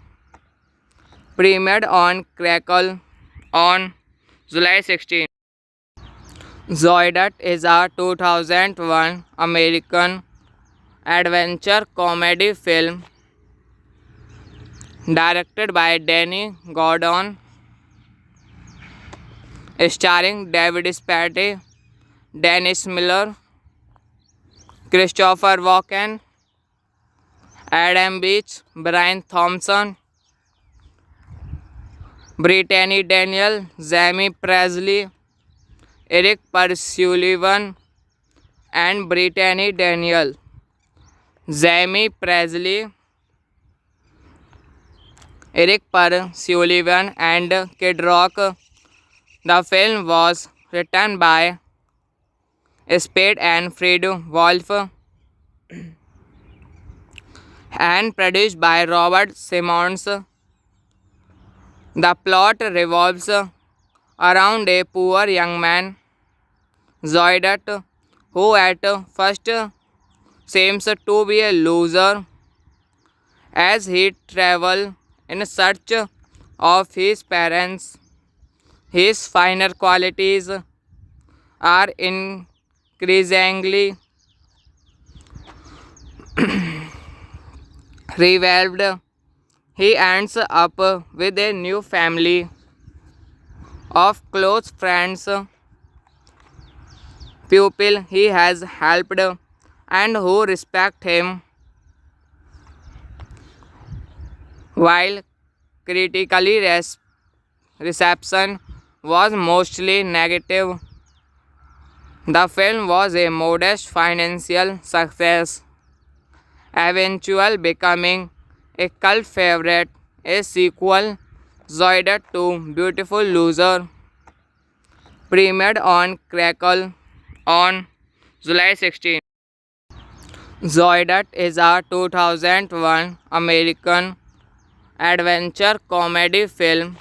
premiered on Crackle on July 16. Zoided is a 2001 American adventure comedy film directed by Danny Gordon, starring David Spade, Dennis Miller, Christopher Walken, Adam Beach, Brian Thompson, Brittany Daniel, Jamie Presley, Eric Persullivan, and Brittany Daniel. Jamie Presley, Eric Persullivan, and Kid Rock. The film was written by Spade and Fred Wolf and produced by Robert Simmons. The plot revolves around a poor young man, Zoidot, who at first seems to be a loser as he travels in search of his parents. His finer qualities are increasingly revealed. He ends up with a new family of close friends, people he has helped, and who respect him. While critically reception was mostly negative, the film was a modest financial success, eventually becoming a cult favorite. A sequel, Zoided 2 Beautiful Loser, premiered on Crackle on July 16. Zoided is a 2001 American adventure comedy film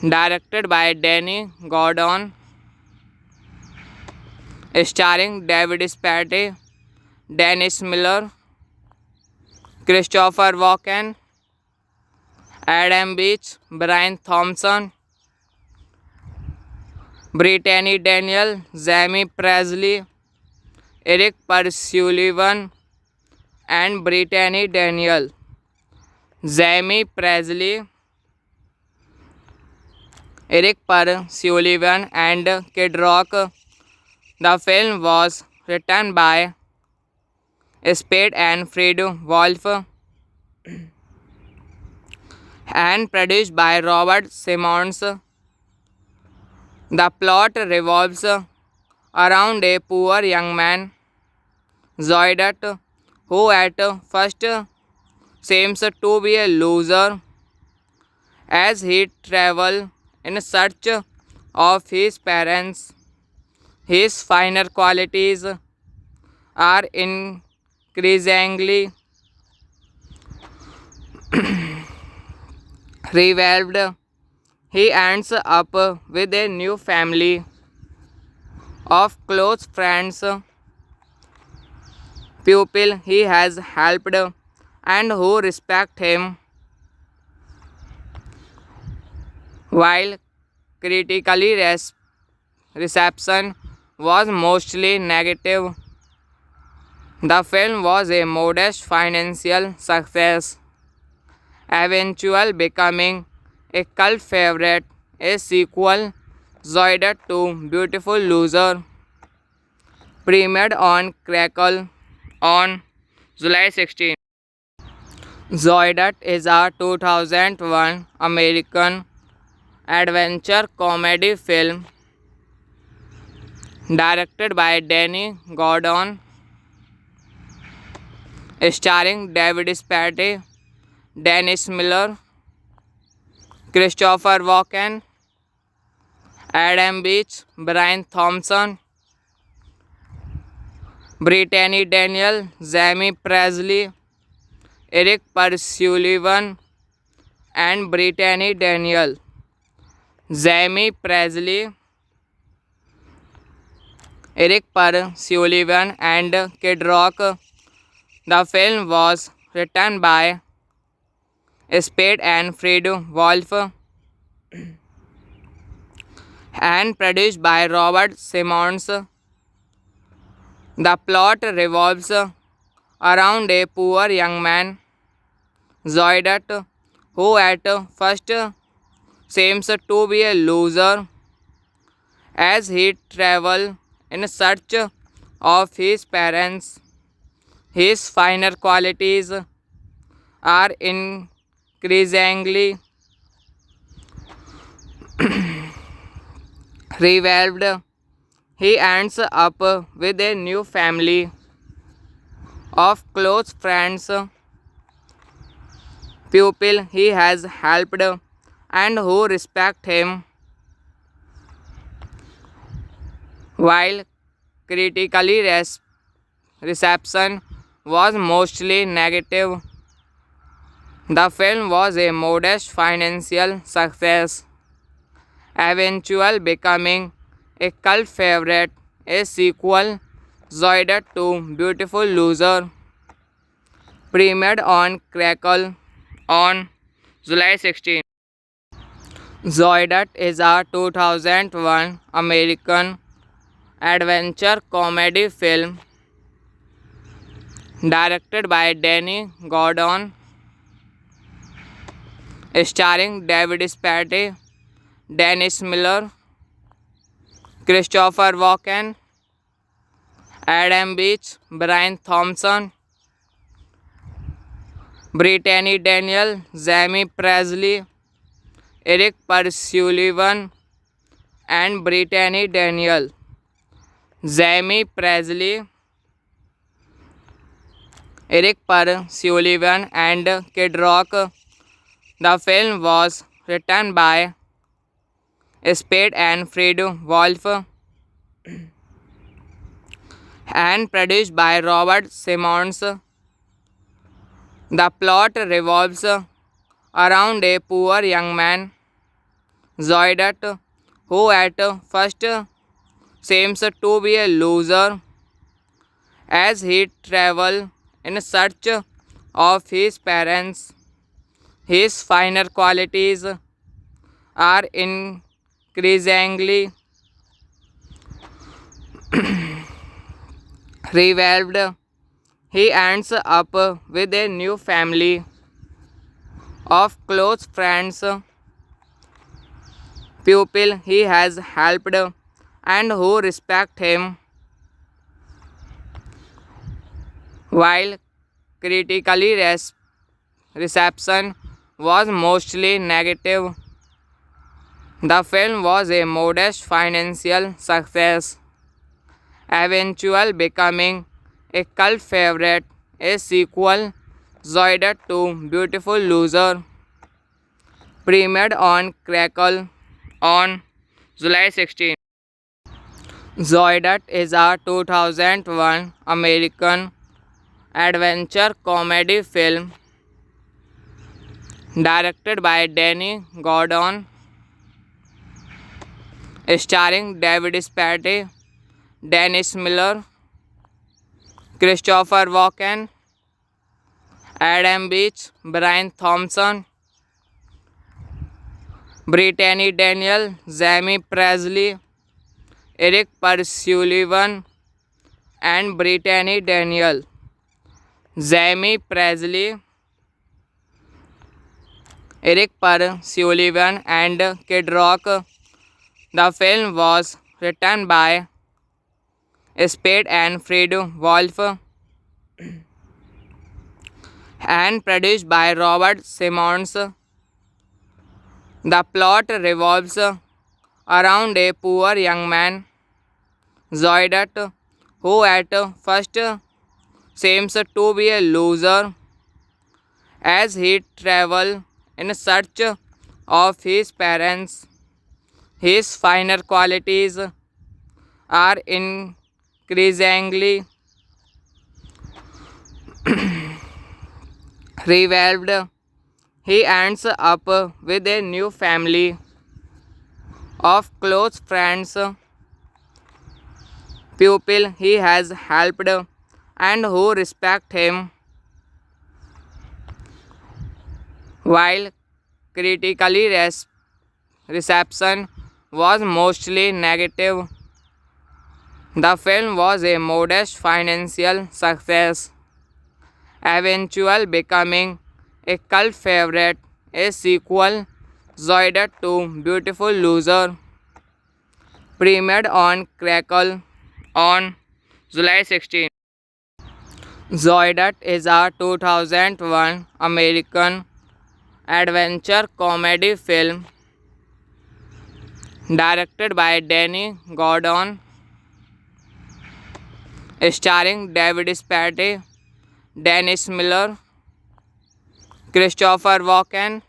directed by Danny Gordon, starring David Spade, Dennis Miller, Christopher Walken, Adam Beach, Brian Thompson, Brittany Daniel, Jamie Presley, Eric Persullivan, and Brittany Daniel. Jamie Presley, Eric Persullivan, and Kid Rock. The film was written by Spade and Fred Wolf and produced by Robert Simmons. The plot revolves around a poor young man, Zoidot, who at first seems to be a loser as he travels in search of his parents. His finer qualities are increasingly revealed. He ends up with a new family of close friends, people he has helped, and who respect him. While critically reception was mostly negative, the film was a modest financial success, eventually becoming a cult favorite. A sequel, Zoided 2 Beautiful Loser, premiered on Crackle on July 16. Zoided is a 2001 American adventure comedy film directed by Danny Gordon, starring David Spade, Dennis Miller, Christopher Walken, Adam Beach, Brian Thompson, Brittany Daniel, Jamie Presley, Eric Persullivan, and Brittany Daniel. Jamie Presley, Eric Per Sullivan and Kid Rock. The film was written by Spade and Fred Wolf and produced by Robert Simmons. The plot revolves around a poor young man, Zoidat, who at first seems to be a loser as he travels in search of his parents. His finer qualities are increasingly revealed. He ends up with a new family of close friends, people he has helped, and who respect him. While critically reception was mostly negative, the film was a modest financial success, eventually becoming a cult favorite. A sequel, Zoidat to Beautiful Loser, premiered on Crackle on July 16. Zoidat is a 2001 American adventure comedy film directed by Danny Gordon, starring David Spade, Dennis Miller, Christopher Walken, Adam Beach, Brian Thompson, Brittany Daniel, Jamie Presley, Eric Sullivan, and Brittany Daniel. Jamie Presley, Eric Sullivan, and Kid Rock. The film was written by Spade and Fred Wolf and produced by Robert Simmons. The plot revolves around a poor young man, Zoidat, who at first seems to be a loser as he travels in search of his parents. His finer qualities are increasingly revealed. He ends up with a new family of close friends, people he has helped, and who respect him. While critically reception was mostly negative, the film was a modest financial success, eventually becoming a cult favorite. A sequel, Zoidat to Beautiful Loser, premiered on Crackle on July 16. Zoidat is a 2001 American adventure comedy film directed by Danny Gordon, starring David Spade, Dennis Miller, Christopher Walken, Adam Beach, Brian Thompson, Brittany Daniel, Jamie Presley, Eric Sullivan, and Brittany Daniel. Jamie Presley, Eric Sullivan, and Kid Rock. The film was written by Spade and Fred Wolf and produced by Robert Simmons. The plot revolves around a poor young man, Zoidat, who at first seems to be a loser as he travels in search of his parents. His finer qualities are increasingly revealed. He ends up with a new family of close friends, people he has helped and who respect him, while critically reception was mostly negative. The film was a modest financial success, eventually becoming a cult favorite. A sequel, Zoided 2 Beautiful Loser, premiered on Crackle on July 16. Zoided is a 2001 American adventure comedy film directed by Danny Gordon, starring David Spade, Dennis Miller, Christopher Walken,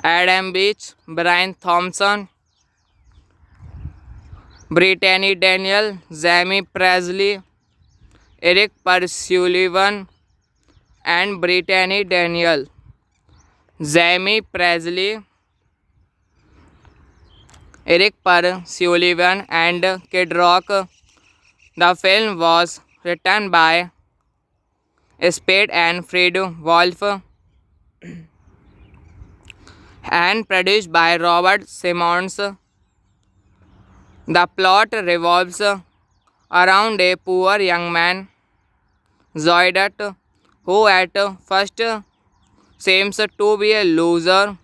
Adam Beach, Brian Thompson, Brittany Daniel, Jamie Presley, Eric Persullivan, and Brittany Daniel. Jamie Presley, Eric Persullivan, and Kid Rock. The film was written by Spade and Fred Wolf and produced by Robert Simmons. The plot revolves around a poor young man, Zoidot, who at first seems to be a loser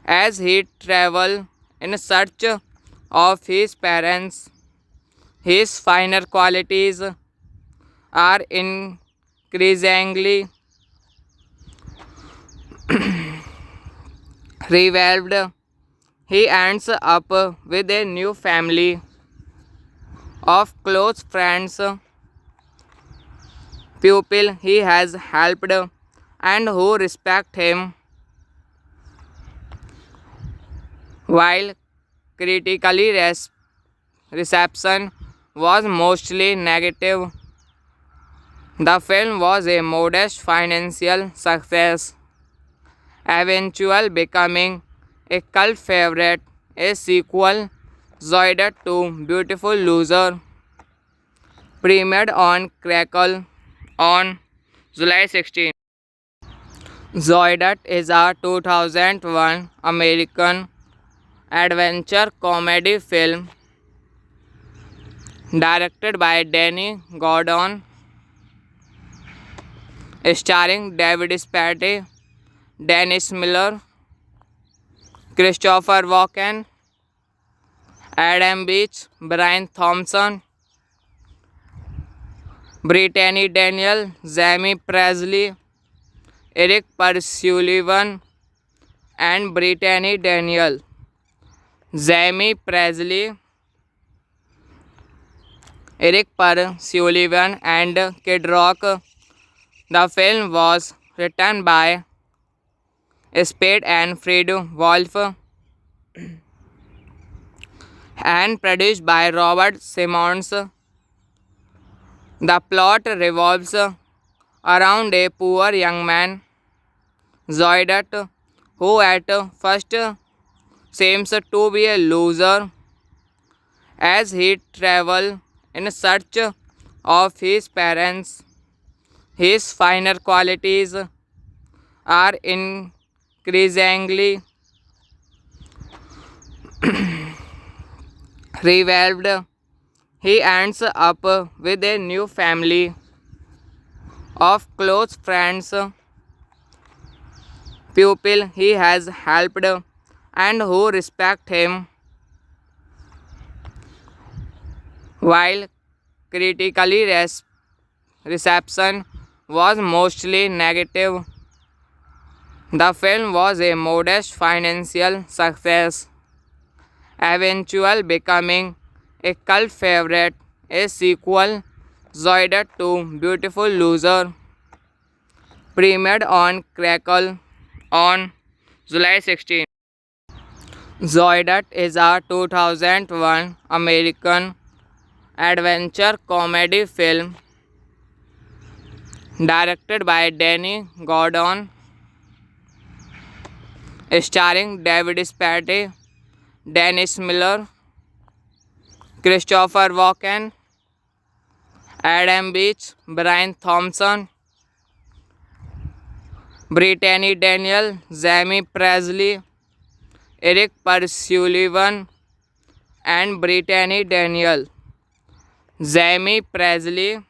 as he travels in search of his parents. His finer qualities are increasingly revealed. He ends up with a new family of close friends, people he has helped and who respect him, while critically reception was mostly negative. The film was a modest financial success, eventually becoming a cult favorite. A sequel, Zoided 2 Beautiful Loser, premiered on Crackle on July 16. Zoided is a 2001 American adventure comedy film directed by Danny Gordon, starring David Spade, Dennis Miller, Christopher Walken, Adam Beach, Brian Thompson, Brittany Daniel, Jamie Presley, Eric Persullivan, and Brittany Daniel. Jamie Presley, Eric Persullivan, and Kid Rock. The film was written by Spade and Fred Wolf and produced by Robert Simmons. The plot revolves around a poor young man, Zoidot, who at first seems to be a loser as he travels in search of his parents. His finer qualities are increasingly revealed. He ends up with a new family of close friends, people he has helped and who respect him, while critically reception was mostly negative. The film was a modest financial success, eventually becoming a cult favorite. A sequel, Zoided 2 Beautiful Loser, premiered on Crackle on July 16. Zoided is a 2001 American adventure comedy film directed by Danny Gordon, starring David Spade, Dennis Miller, Christopher Walken, Adam Beach, Brian Thompson, Brittany Daniel, Jamie Presley, Eric Persullivan, and Brittany Daniel. Jamie Presley,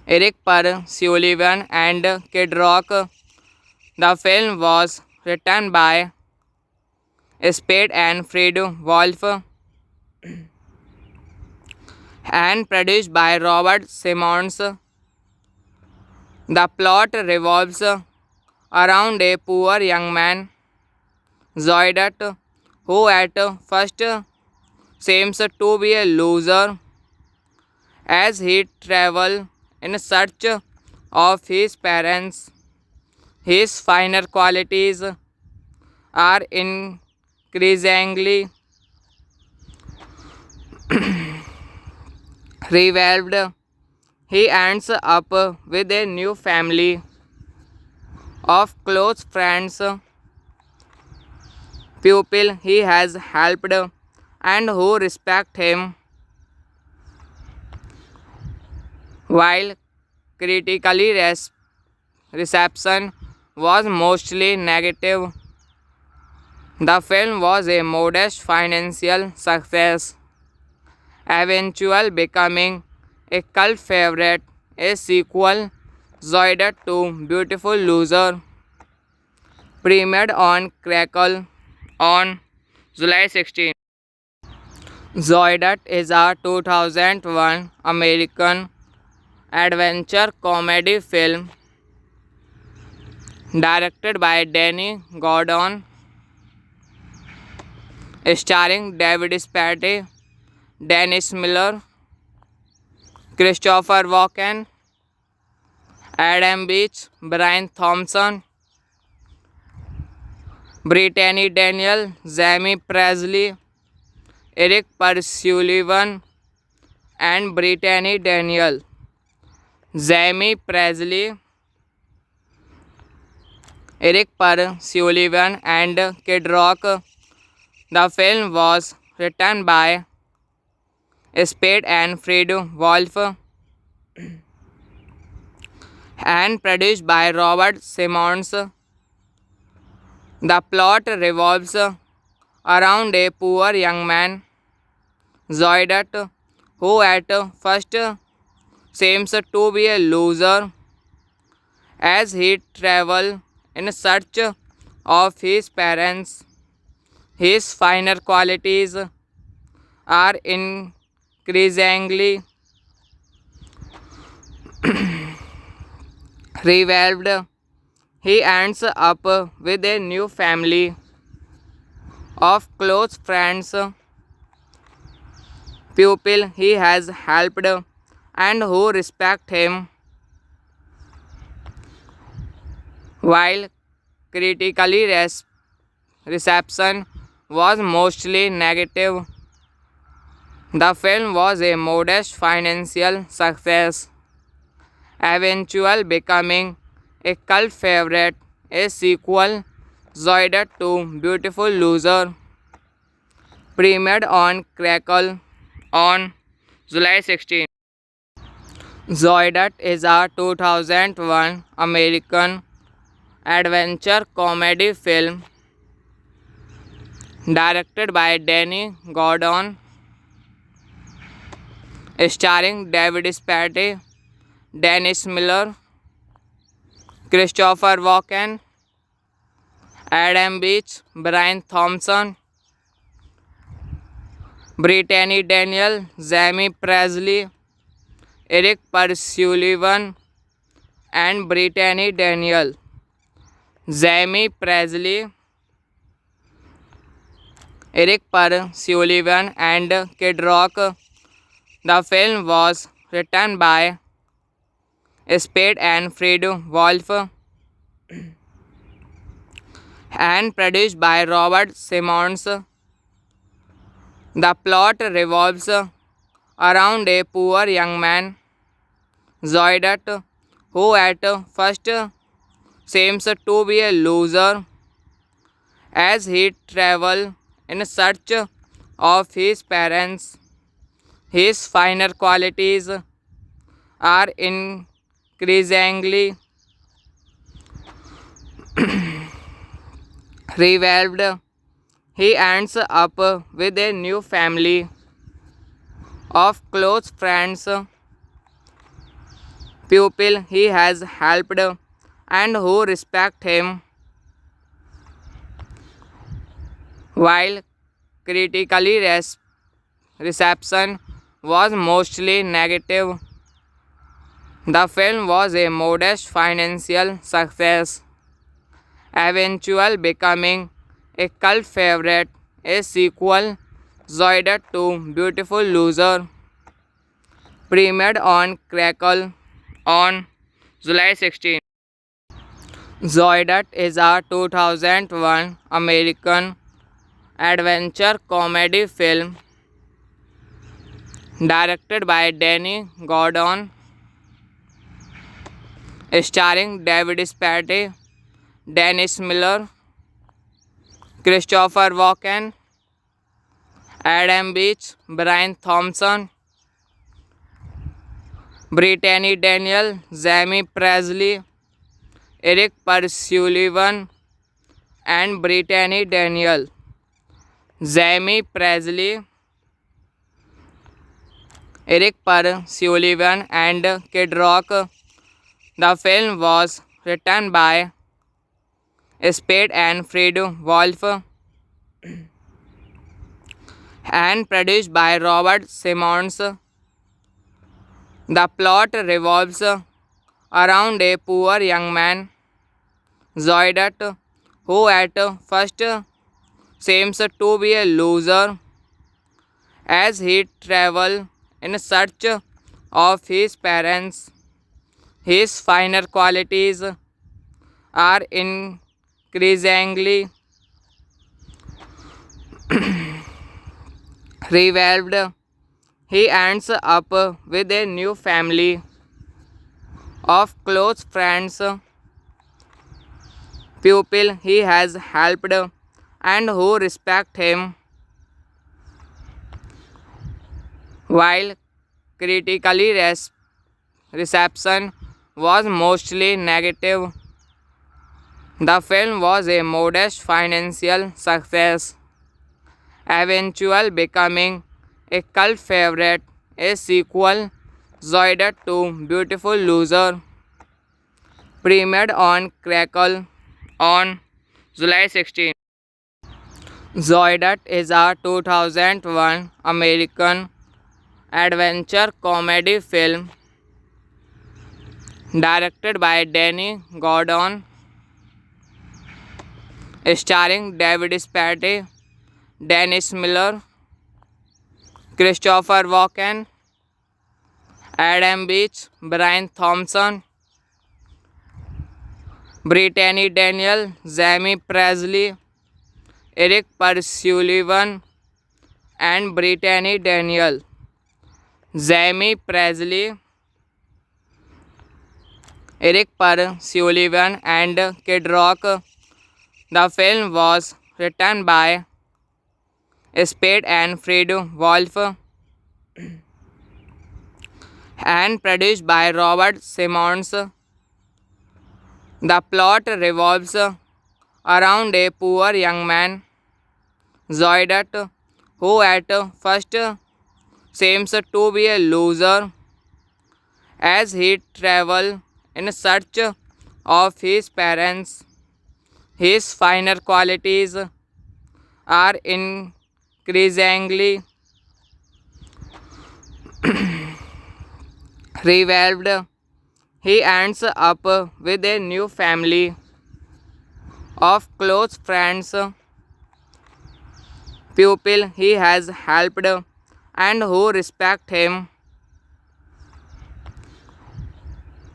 Eric Persullivan, and Kid Rock. The film was written by Spade and Fred Wolf and produced by Robert Simmons. The plot revolves around a poor young man, Zoidat, who at first seems to be a loser as he travels in search of his parents. His finer qualities are increasingly revealed. He ends up with a new family of close friends, people he has helped, and who respect him. While critically reception was mostly negative, the film was a modest financial success, eventually becoming a cult favorite. A sequel, Zoidat to Beautiful Loser, premiered on Crackle on July 16. Zoidat is a 2001 American adventure comedy film directed by Danny Gordon, starring David Spade, Dennis Miller, Christopher Walken, Adam Beach, Brian Thompson, Brittany Daniel, Jamie Presley, Eric Persullivan, and Brittany Daniel. Jamie Presley, Eric Persullivan, and Kid Rock. The film was written by Spade and Fred Wolf and produced by Robert Simmons. The plot revolves around a poor young man, Zoidat, who at first seems to be a loser as he travels in search of his parents. His finer qualities are increasingly revealed. He ends up with a new family of close friends, people he has helped, and who respect him. While critically reception was mostly negative, the film was a modest financial success, eventually becoming a cult favorite. A sequel, Zoidat to Beautiful Loser, premiered on Crackle on July 16. Zoidat is a 2001 American adventure comedy film directed by Danny Gordon, starring David Spade, Dennis Miller, Christopher Walken, Adam Beach, Brian Thompson, Brittany Daniel, Jamie Presley, Eric Persullivan, and Brittany Daniel. Jamie Presley, Eric Persullivan, and Kid Rock. The film was written by Spade and Fred Wolf and produced by Robert Simmons. The plot revolves around a poor young man, Zoidat, who at first seems to be a loser as he travels in search of his parents. His finer qualities are increasingly revealed. He ends up with a new family of close friends, people he has helped, and who respect him. While critically reception was mostly negative, the film was a modest financial success, eventually becoming a cult favorite. A sequel, Zoided 2 Beautiful Loser, premiered on Crackle on July 16. Zoided is a 2001 American adventure comedy film directed by Danny Gordon, starring David Spade, Dennis Miller, Christopher Walken, Adam Beach, Brian Thompson, Brittany Daniel, Jamie Presley, Eric Persullivan, and Brittany Daniel. Jamie Presley, Eric Persullivan, and Kid Rock. The film was written by Spade and Fred Wolf and produced by Robert Simmons. The plot revolves around a poor young man, Zoidot, who at first seems to be a loser as he travels in search of his parents. His finer qualities are increasingly revealed. He ends up with a new family of close friends, people he has helped, and who respect him. While critically reception was mostly negative, the film was a modest financial success, eventually becoming a cult favorite. A sequel, Zoided 2 Beautiful Loser, premiered on Crackle on July 16. Zoided is a 2001 American adventure comedy film directed by Danny Gordon, starring David Spade, Dennis Miller, Christopher Walken, Adam Beach, Brian Thompson, Brittany Daniel, Jamie Presley, Eric Persullivan, and Brittany Daniel. Jamie Presley, Eric Persullivan, and Kid Rock. The film was written by Spade and Fred Wolf and produced by Robert Simmons. The plot revolves around a poor young man, Zoidot, who at first seems to be a loser as he travels in search of his parents. His finer qualities are increasingly revealed. He ends up with a new family of close friends, people he has helped, and who respect him.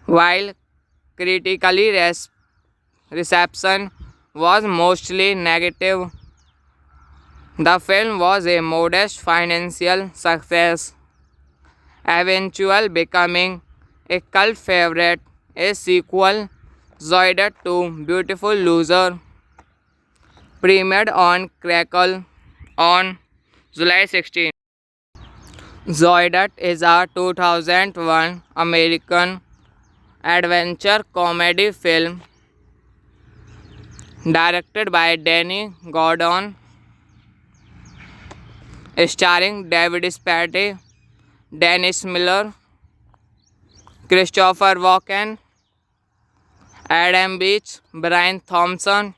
While critically reception was mostly negative, the film was a modest financial success, eventually becoming a cult favorite. A sequel, Zoided 2 Beautiful Loser, premiered on Crackle on July 16. Zoidat is a 2001 American adventure comedy film directed by Danny Gordon, starring David Spade, Dennis Miller, Christopher Walken, Adam Beach, Brian Thompson,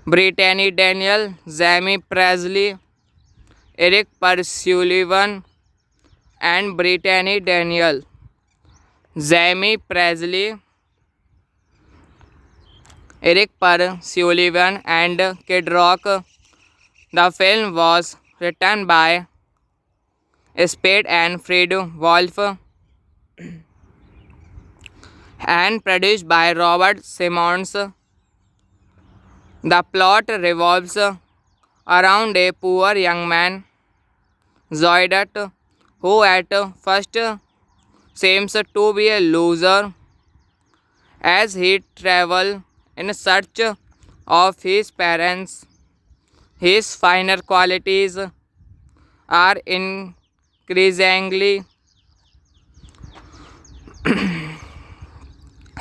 Brittany Daniel, Jamie Presley, Eric Persullivan, and Brittany Daniel. Jamie Presley, Eric Persullivan, and Kid Rock. The film was written by Spade and Fred Wolf and produced by Robert Simmons. The plot revolves around a poor young man, Zoidat, who at first seems to be a loser as he travels in search of his parents. His finer qualities are increasingly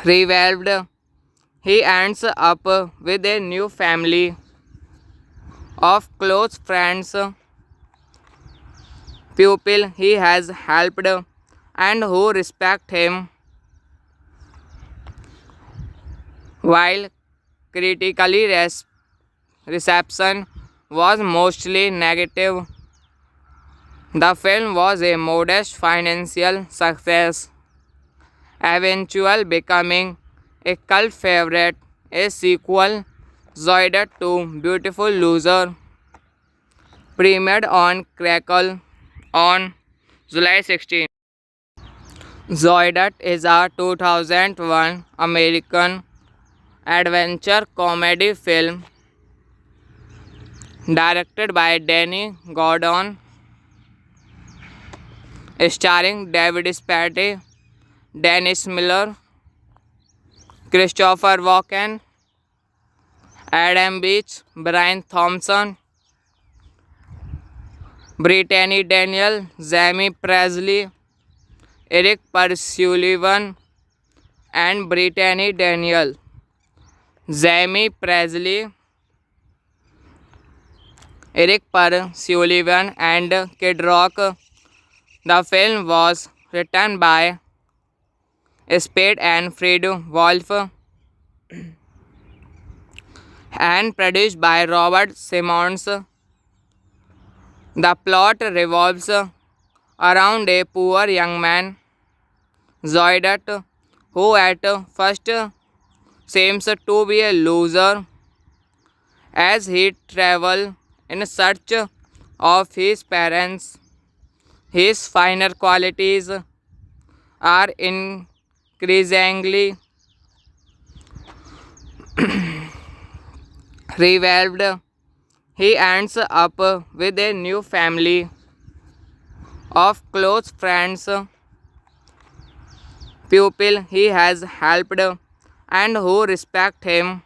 revealed. He ends up with a new family of close friends, people he has helped, and who respect him. While critically reception was mostly negative, the film was a modest financial success, eventually becoming a cult favorite. A sequel, Zoidat 2 Beautiful Loser, premiered on Crackle on July 16. Zoidat is a 2001 American adventure comedy film directed by Danny Gordon, starring David Spade, Dennis Miller, Christopher Walken, Adam Beach, Brian Thompson, Brittany Daniel, Jamie Presley, Eric Persullivan, and Brittany Daniel. Jamie Presley, Eric Persullivan, and Kid Rock. The film was written by Spade and Fred Wolf and produced by Robert Simmons. The plot revolves around a poor young man, Zoidat, who at first seems to be a loser as he travels in search of his parents. His finer qualities are increasingly revealed. He ends up with a new family of close friends, people he has helped, and who respect him.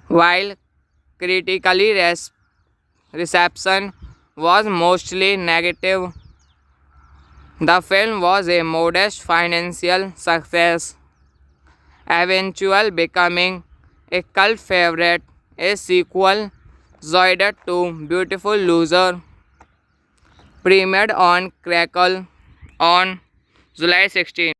While critically reception was mostly negative, the film was a modest financial success, eventually becoming a cult favorite. A sequel, Zoidat 2 Beautiful Loser, premiered on Crackle on July 16.